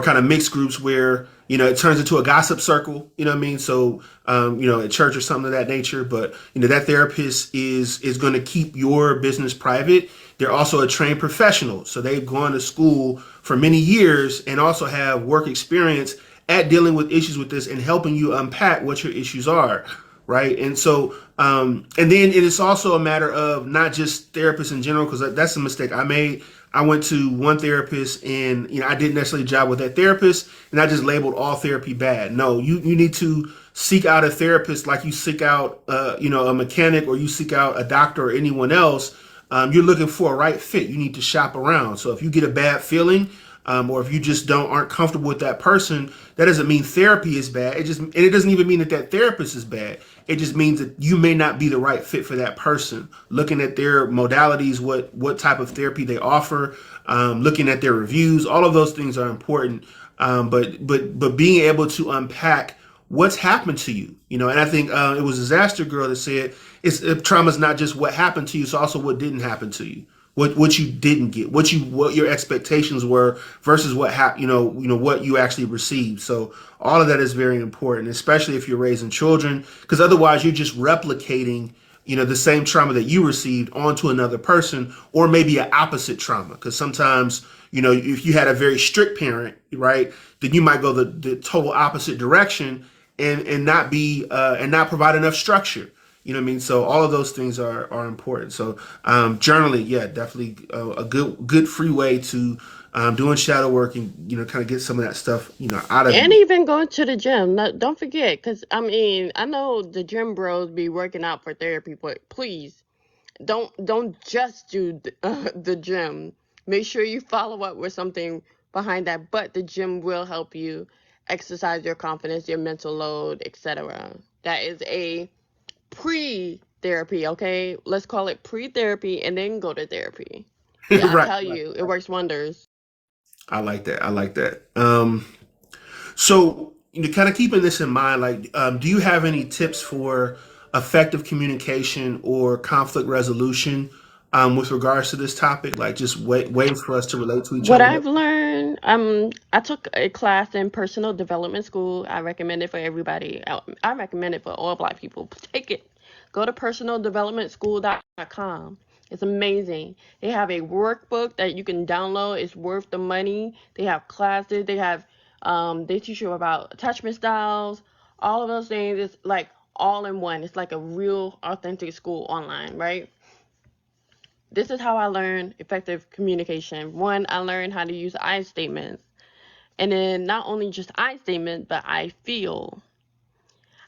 [SPEAKER 1] kind of mixed groups where it turns into a gossip circle. You know what I mean? So at church or something of that nature. But that therapist is going to keep your business private. They're also a trained professional, so they've gone to school for many years and also have work experience at dealing with issues with this and helping you unpack what your issues are, right? And so, and then it is also a matter of not just therapists in general, because that's a mistake I made. I went to one therapist, and I didn't necessarily jive with that therapist, and I just labeled all therapy bad. No, you need to seek out a therapist like you seek out a mechanic, or you seek out a doctor or anyone else. You're looking for a right fit. You need to shop around. So if you get a bad feeling, or if you just aren't comfortable with that person, that doesn't mean therapy is bad. It doesn't even mean that that therapist is bad. It just means that you may not be the right fit for that person. Looking at their modalities, what type of therapy they offer, looking at their reviews, all of those things are important. But being able to unpack what's happened to you, and I think it was Disaster Girl that said trauma is not just what happened to you, it's also what didn't happen to you, what you didn't get, what your expectations were versus what happened, what you actually received. So all of that is very important, especially if you're raising children, because otherwise you're just replicating the same trauma that you received onto another person, or maybe an opposite trauma. Because sometimes, if you had a very strict parent, right, then you might go the total opposite direction and not provide enough structure. You know what I mean? So all of those things are important. So journaling, yeah, definitely a good free way to doing shadow work and kind of get some of that stuff out of
[SPEAKER 2] And
[SPEAKER 1] you.
[SPEAKER 2] even going to the gym. No, don't forget, because I mean, I know the gym bros be working out for therapy, but please don't just do the gym. Make sure you follow up with something behind that. But the gym will help you exercise your confidence, your mental load, etc. That is a pre-therapy, okay? Let's call it pre-therapy and then go to therapy. Yeah, I
[SPEAKER 1] Right.
[SPEAKER 2] tell you, it works wonders.
[SPEAKER 1] I like that. I like that. So, kind of keeping this in mind, like, do you have any tips for effective communication or conflict resolution with regards to this topic? Like, just waiting for us to relate to each
[SPEAKER 2] What
[SPEAKER 1] other.
[SPEAKER 2] I've learned, I took a class in personal development school. I recommend it for everybody. I recommend it for all Black people. Take it. Go to personaldevelopmentschool.com. It's amazing. They have a workbook that you can download. It's worth the money. They have classes. They teach you about attachment styles. All of those things. It's like all in one. It's like a real authentic school online, right? This is how I learned effective communication. One, I learned how to use I statements. And then not only just I statement, but I feel.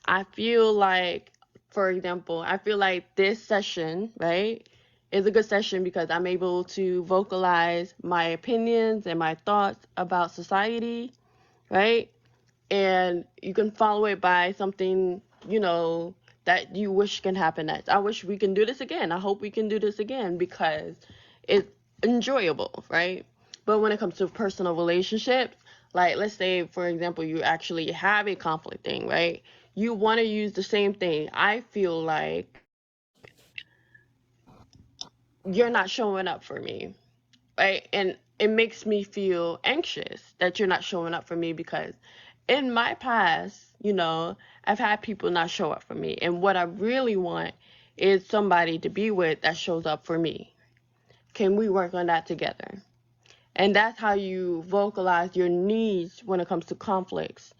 [SPEAKER 2] I feel like, for example, I feel like this session, right, is a good session because I'm able to vocalize my opinions and my thoughts about society, right? And you can follow it by something, that you wish can happen next. I wish we can do this again. I hope we can do this again because it's enjoyable, right? But when it comes to personal relationships, like let's say, for example, you actually have a conflict thing, right? You want to use the same thing. I feel like you're not showing up for me, right? And it makes me feel anxious that you're not showing up for me because in my past, I've had people not show up for me. And what I really want is somebody to be with that shows up for me. Can we work on that together? And that's how you vocalize your needs when it comes to conflicts,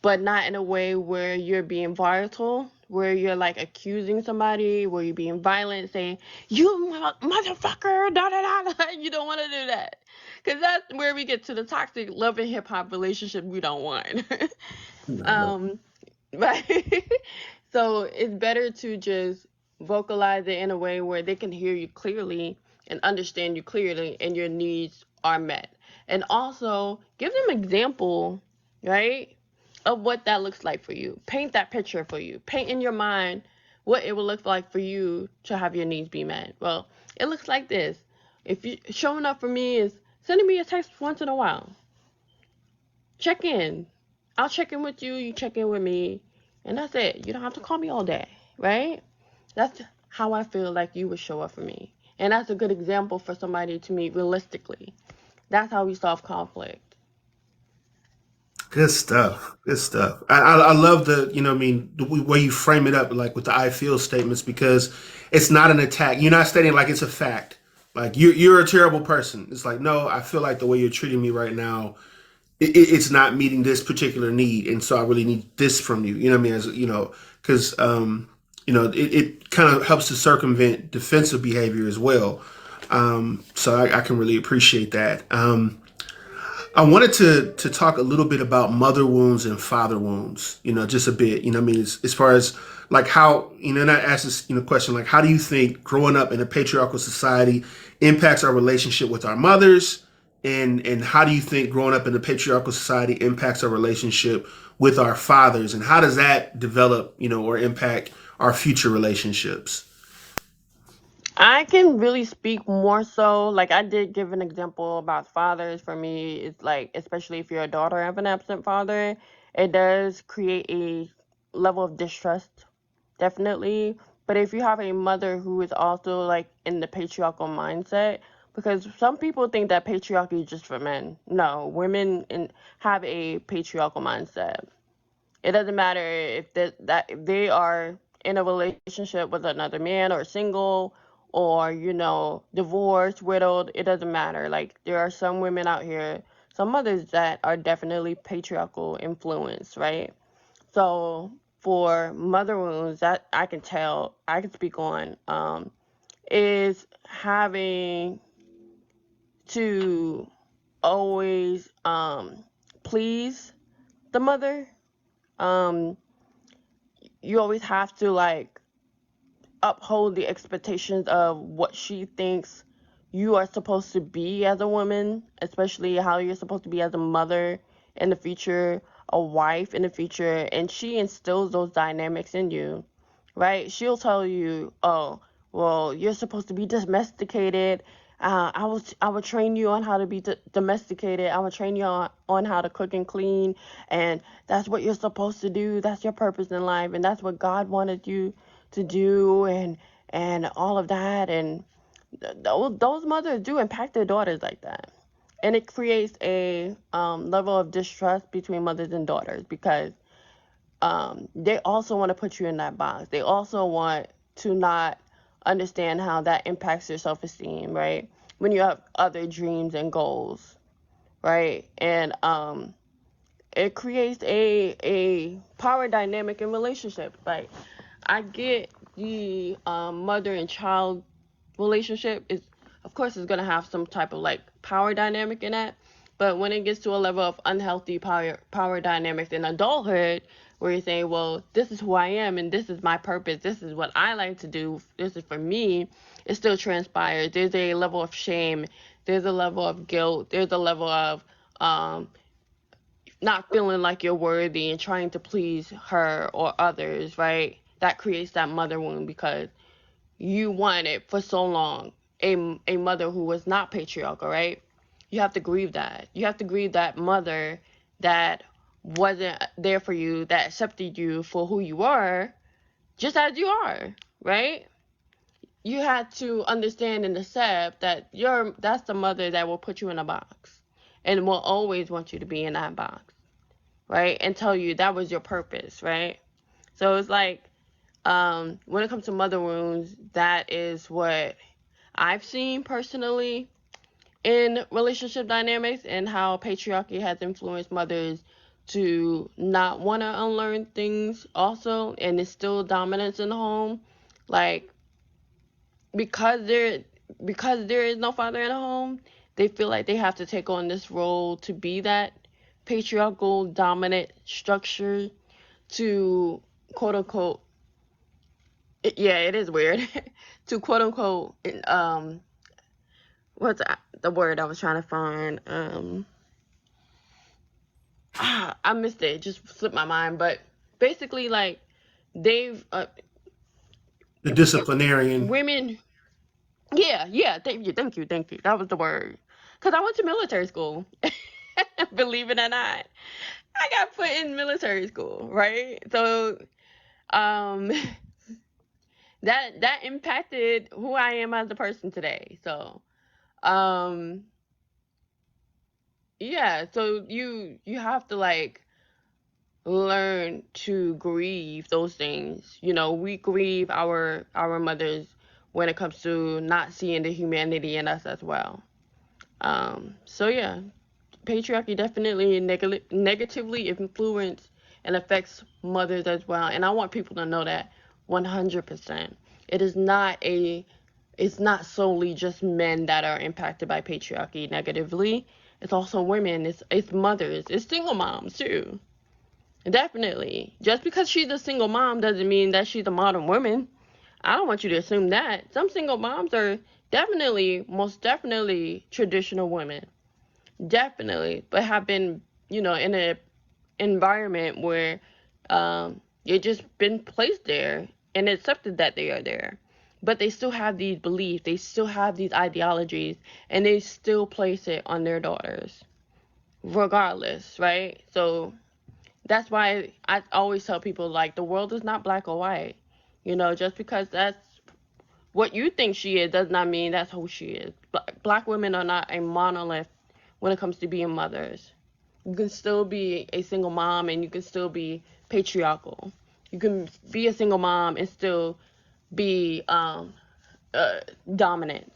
[SPEAKER 2] but not in a way where you're being volatile, where you're like accusing somebody, where you're being violent, saying, you motherfucker, da da da da. You don't want to do that. Because that's where we get to the toxic love and hip hop relationship we don't want.
[SPEAKER 1] No.
[SPEAKER 2] um, but so it's better to just vocalize it in a way where they can hear you clearly and understand you clearly and your needs are met. And also give them example, right? Of what that looks like for you. Paint that picture for you. Paint in your mind what it will look like for you to have your needs be met. Well, it looks like this. If you showing up for me is sending me a text once in a while. Check in. I'll check in with you, you check in with me, and that's it. You don't have to call me all day, right? That's how I feel like you would show up for me. And that's a good example for somebody to meet realistically. That's how we solve conflict.
[SPEAKER 1] Good stuff. Good stuff. I love the way you frame it up, like with the I feel statements, because it's not an attack. You're not stating like it's a fact. Like you're a terrible person. It's like, no, I feel like the way you're treating me right now, it's not meeting this particular need, and so I really need this from you. You know what I mean? As because it kind of helps to circumvent defensive behavior as well. So I can really appreciate that. I wanted to talk a little bit about mother wounds and father wounds. Just a bit. I mean, as far as like how and I asked this question like, how do you think growing up in a patriarchal society impacts our relationship with our mothers and how do you think growing up in a patriarchal society impacts our relationship with our fathers, and how does that develop, or impact our future relationships?
[SPEAKER 2] I can really speak more so. Like I did give an example about fathers. For me, it's like, especially if you're a daughter of an absent father, it does create a level of distrust, definitely. But if you have a mother who is also like in the patriarchal mindset, because some people think that patriarchy is just for men. No, have a patriarchal mindset. It doesn't matter if they are in a relationship with another man, or single, or divorced, widowed. It doesn't matter. Like there are some women out here, some mothers that are definitely patriarchal influence, right? So for mother wounds, that I can speak on, is having to always please the mother. Um, you always have to like uphold the expectations of what she thinks you are supposed to be as a woman, especially how you're supposed to be as a mother in the future, a wife in the future, and she instills those dynamics in you, right? She'll tell you, "Oh, well, you're supposed to be domesticated. I will train you on how to be domesticated. I will train you on how to cook and clean, and that's what you're supposed to do. That's your purpose in life, and that's what God wanted you to do, and all of that." And those mothers do impact their daughters like that, and it creates a level of distrust between mothers and daughters, because they also want to put you in that box. They also want to not understand how that impacts your self-esteem, right? When you have other dreams and goals, right? And it creates a power dynamic in relationships. Like I get the mother and child relationship is, of course, is gonna have some type of like power dynamic in that. But when it gets to a level of unhealthy power dynamics in adulthood, where you're saying, well, this is who I am and this is my purpose, this is what I like to do, this is for me, it still transpires. There's a level of shame, there's a level of guilt, there's a level of um, not feeling like you're worthy and trying to please her or others, right? That creates that mother wound, because you wanted for so long a mother who was not patriarchal, right? You have to grieve that. You have to grieve that mother that wasn't there for you, that accepted you for who you were, just as you are, right? You had to understand and accept that that's the mother that will put you in a box and will always want you to be in that box, right? And tell you that was your purpose, right? So it's like, when it comes to mother wounds, that is what I've seen personally in relationship dynamics, and how patriarchy has influenced mothers to not want to unlearn things also, and instill dominance in the home. Like because there is no father in the home, they feel like they have to take on this role to be that patriarchal dominant structure, to quote unquote, yeah, it is weird, to quote unquote, what's the word I was trying to find? I missed it. It just slipped my mind. But basically, like they've
[SPEAKER 1] The disciplinarian.
[SPEAKER 2] women. Yeah, yeah. Thank you. That was the word. Cause I went to military school. Believe it or not, I got put in military school, right? So, um, that impacted who I am as a person today. So, um, yeah. So you have to like learn to grieve those things. We grieve our mothers when it comes to not seeing the humanity in us as well. So yeah, patriarchy definitely negatively influence and affects mothers as well. And I want people to know that 100%. It is not a it's not solely just men that are impacted by patriarchy negatively. It's also women, it's mothers, it's single moms too. Definitely. Just because she's a single mom doesn't mean that she's a modern woman. I don't want you to assume that. Some single moms are definitely, most definitely traditional women. definitely, but have been, in a environment where they just been placed there and accepted that they are there. But they still have these beliefs, they still have these ideologies, and they still place it on their daughters, regardless, right? So that's why I always tell people, like, the world is not black or white. Just because that's what you think she is does not mean that's who she is. Black women are not a monolith when it comes to being mothers. You can still be a single mom and you can still be patriarchal. You can be a single mom and still be uh, dominant,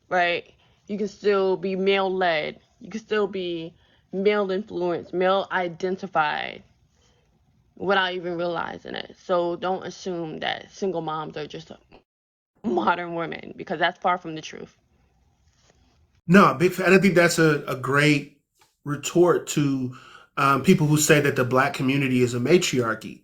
[SPEAKER 2] right? You can still be male led. You can still be male influenced, male identified without even realizing it. So don't assume that single moms are just modern women, because that's far from the truth.
[SPEAKER 1] No, big fan. And I think that's a great retort to people who say that the black community is a matriarchy.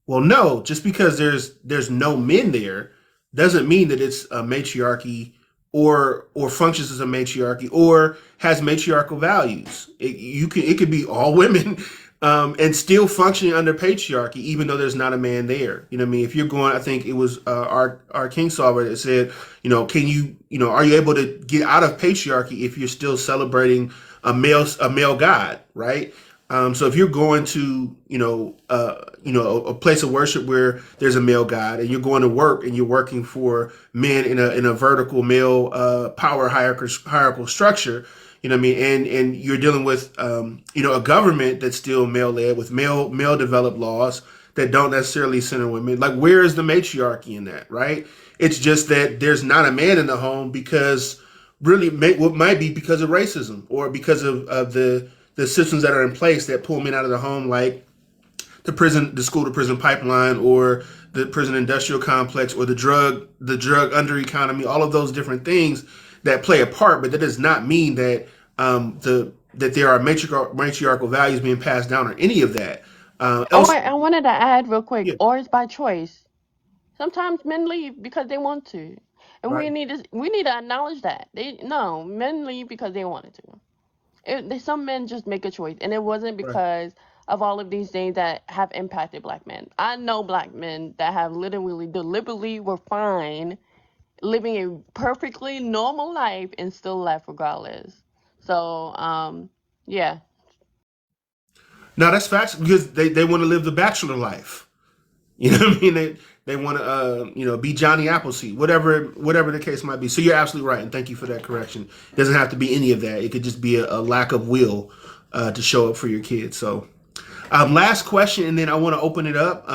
[SPEAKER 1] Well, no, just because there's no men there doesn't mean that it's a matriarchy or functions as a matriarchy or has matriarchal values. It could be all women and still functioning under patriarchy, even though there's not a man there. You know what I mean? If you're going, I think it was our King Solver that said, can are you able to get out of patriarchy if you're still celebrating a male god, right? So if you're going to, a place of worship where there's a male god, and you're going to work and you're working for men in a vertical male power hierarchical structure, you know what I mean, and you're dealing with, a government that's still male led with male developed laws that don't necessarily center women. Like, where is the matriarchy in that, right? It's just that there's not a man in the home because really what might be because of racism or because of the systems that are in place that pull men out of the home, like the school to prison pipeline, or the prison industrial complex, or the drug under economy. All of those different things that play a part, but that does not mean that that there are matriarchal values being passed down or any of that.
[SPEAKER 2] Oh,
[SPEAKER 1] Else,
[SPEAKER 2] I wanted to add real quick,
[SPEAKER 1] yeah,
[SPEAKER 2] or it's by choice. Sometimes men leave because they want to, and
[SPEAKER 1] right,
[SPEAKER 2] we need to acknowledge that. Men leave because they wanted to. Some men just make a choice, and it wasn't
[SPEAKER 1] right.
[SPEAKER 2] because of all of these things that have impacted black men. I know black men that have literally, deliberately were fine living a perfectly normal life and still left regardless. So, yeah.
[SPEAKER 1] Now that's facts because they want to live the bachelor life. You know what I mean? They want to be Johnny Appleseed, whatever the case might be. So you're absolutely right, and thank you for that correction. It doesn't have to be any of that. It could just be a lack of will to show up for your kids. So last question, and then I want to open it up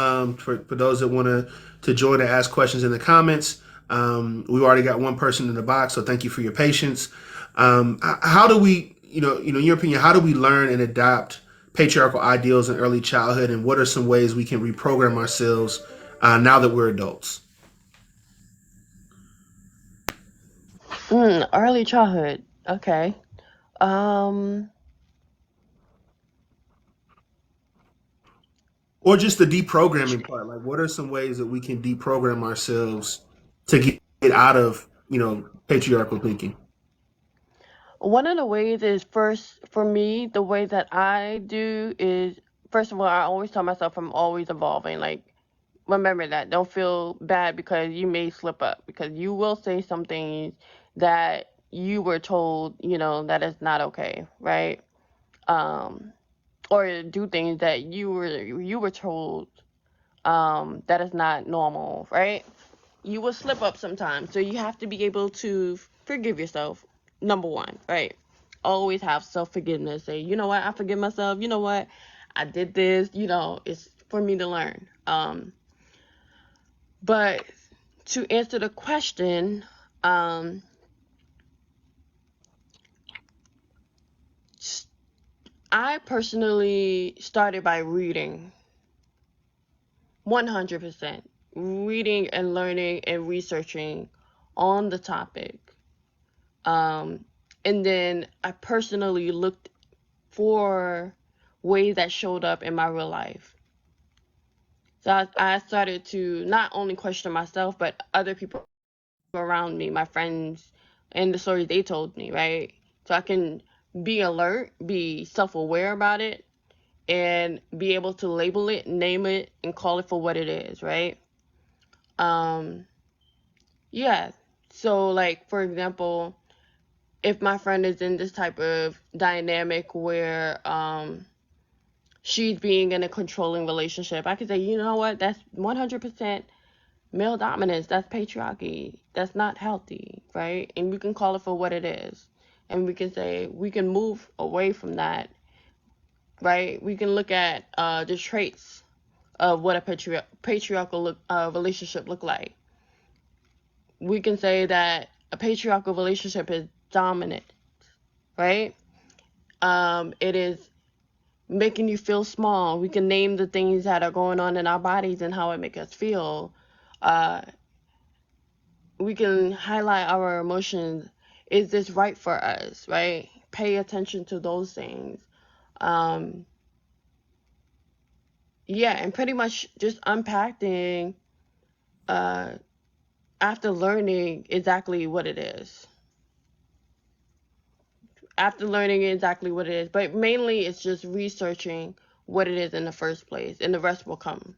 [SPEAKER 1] for those that want to join and ask questions in the comments. We've already got one person in the box, so thank you for your patience. How do we, in your opinion, how do we learn and adopt patriarchal ideals in early childhood, and what are some ways we can reprogram ourselves now that we're adults?
[SPEAKER 2] Early childhood. Okay. Um,
[SPEAKER 1] Or just the deprogramming part. Like, what are some ways that we can deprogram ourselves to get out of, patriarchal thinking?
[SPEAKER 2] One of the ways is, first, for me, the way that I do is, first of all, I always tell myself I'm always evolving. Like, remember that. Don't feel bad because you may slip up, because you will say something that you were told, that is not okay, right? Um, or do things that you were told that is not normal, right? You will slip up sometimes. So you have to be able to forgive yourself. Number one, right? Always have self forgiveness. Say, you know what, I forgive myself. You know what, I did this. It's for me to learn. But to answer the question, um, I personally started by reading, 100%. Reading and learning and researching on the topic. Um, and then I personally looked for ways that showed up in my real life. So I started to not only question myself, but other people around me, my friends, and the stories they told me, right? So I can be alert, be self-aware about it, and be able to label it, name it, and call it for what it is, right? Yeah. So, like, for example, if my friend is in this type of dynamic where she's being in a controlling relationship, I could say, you know what, that's 100% male dominance, that's patriarchy, that's not healthy, right? And we can call it for what it is. And we can say, we can move away from that, right? We can look at the traits of what a patriarchal relationship look like. We can say that a patriarchal relationship is dominant, right? It is making you feel small. We can name the things that are going on in our bodies and how it makes us feel. We can highlight our emotions. Is this right for us, right? Pay attention to those things. Yeah, and pretty much just unpacking after learning exactly what it is. But mainly it's just researching what it is in the first place, and the rest will come.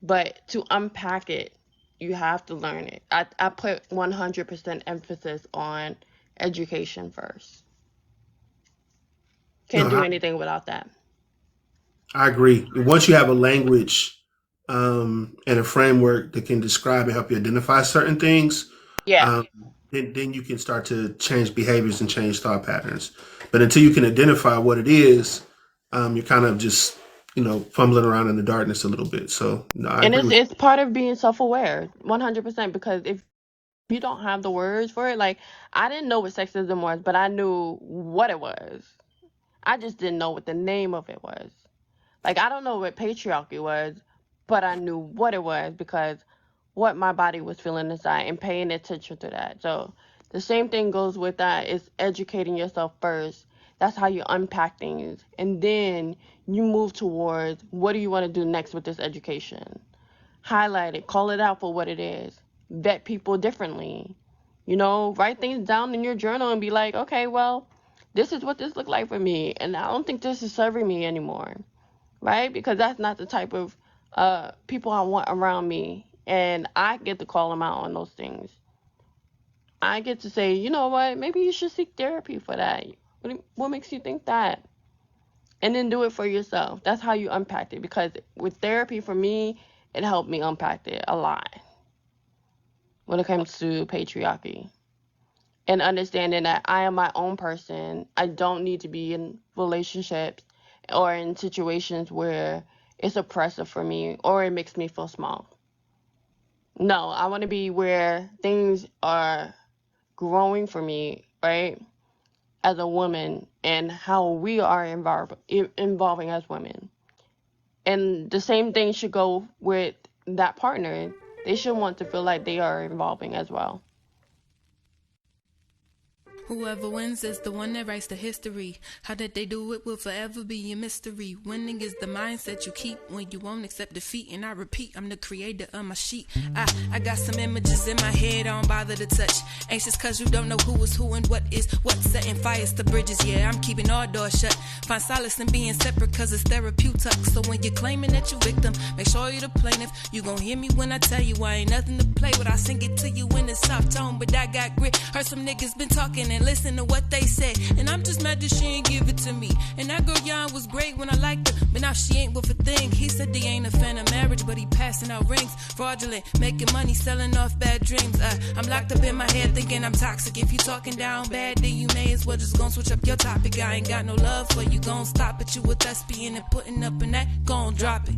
[SPEAKER 2] But to unpack it, you have to learn it. I put 100% emphasis on education first. Can't do anything without that.
[SPEAKER 1] I agree. Once you have a language and a framework that can describe and help you identify certain things,
[SPEAKER 2] Yeah.
[SPEAKER 1] um, then you can start to change behaviors and change thought patterns. But until you can identify what it is, you're kind of just fumbling around in the darkness a little bit. So no, I
[SPEAKER 2] And
[SPEAKER 1] agree with
[SPEAKER 2] it's part of being self-aware, 100%, because if you don't have the words for it, like, I didn't know what sexism was, but I knew what it was. I just didn't know what the name of it was. Like, I don't know what patriarchy was, but I knew what it was because what my body was feeling inside and paying attention to that. So the same thing goes with that, is educating yourself first. That's how you unpack things. And then you move towards, what do you want to do next with this education? Highlight it, call it out for what it is. Vet people differently. Write things down in your journal and be like, okay, well, this is what this looked like for me, and I don't think this is serving me anymore, right? Because that's not the type of people I want around me, and I get to call them out on those things. I get to say, you know what, maybe you should seek therapy for that. What makes you think that? And then do it for yourself. That's how you unpack it, because with therapy, for me, it helped me unpack it a lot when it comes to patriarchy. And understanding that I am my own person. I don't need to be in relationships or in situations where it's oppressive for me or it makes me feel small. No, I want to be where things are growing for me, right? As a woman, and how we are evolving as women. And the same thing should go with that partner. They should want to feel like they are evolving as well.
[SPEAKER 3] Whoever wins is the one that writes the history. How did they do it will forever be a mystery. Winning is the mindset you keep when you won't accept defeat. And I repeat, I'm the creator of my sheet. I got some images in my head I don't bother to touch. Anxious cause you don't know who is who and what is what. Setting fires to bridges, yeah, I'm keeping all doors shut. Find solace in being separate cause it's therapeutic. So when you're claiming that you're victim, make sure you're the plaintiff. You gon' hear me when I tell you I ain't nothing to play with. I sing it to you in a soft tone, but I got grit. Heard some niggas been talking and listen to what they said, and I'm just mad that she ain't give it to me. And that girl Yon was great when I liked her, but now she ain't with a thing. He said they ain't a fan of marriage, but he passing out rings. Fraudulent, making money, selling off bad dreams. I'm locked up in my head thinking I'm toxic. If you talking down bad, then you may as well just gon' switch up your topic. I ain't got no love for you, gon' stop it. You a thespian and putting up in that, gon' drop it.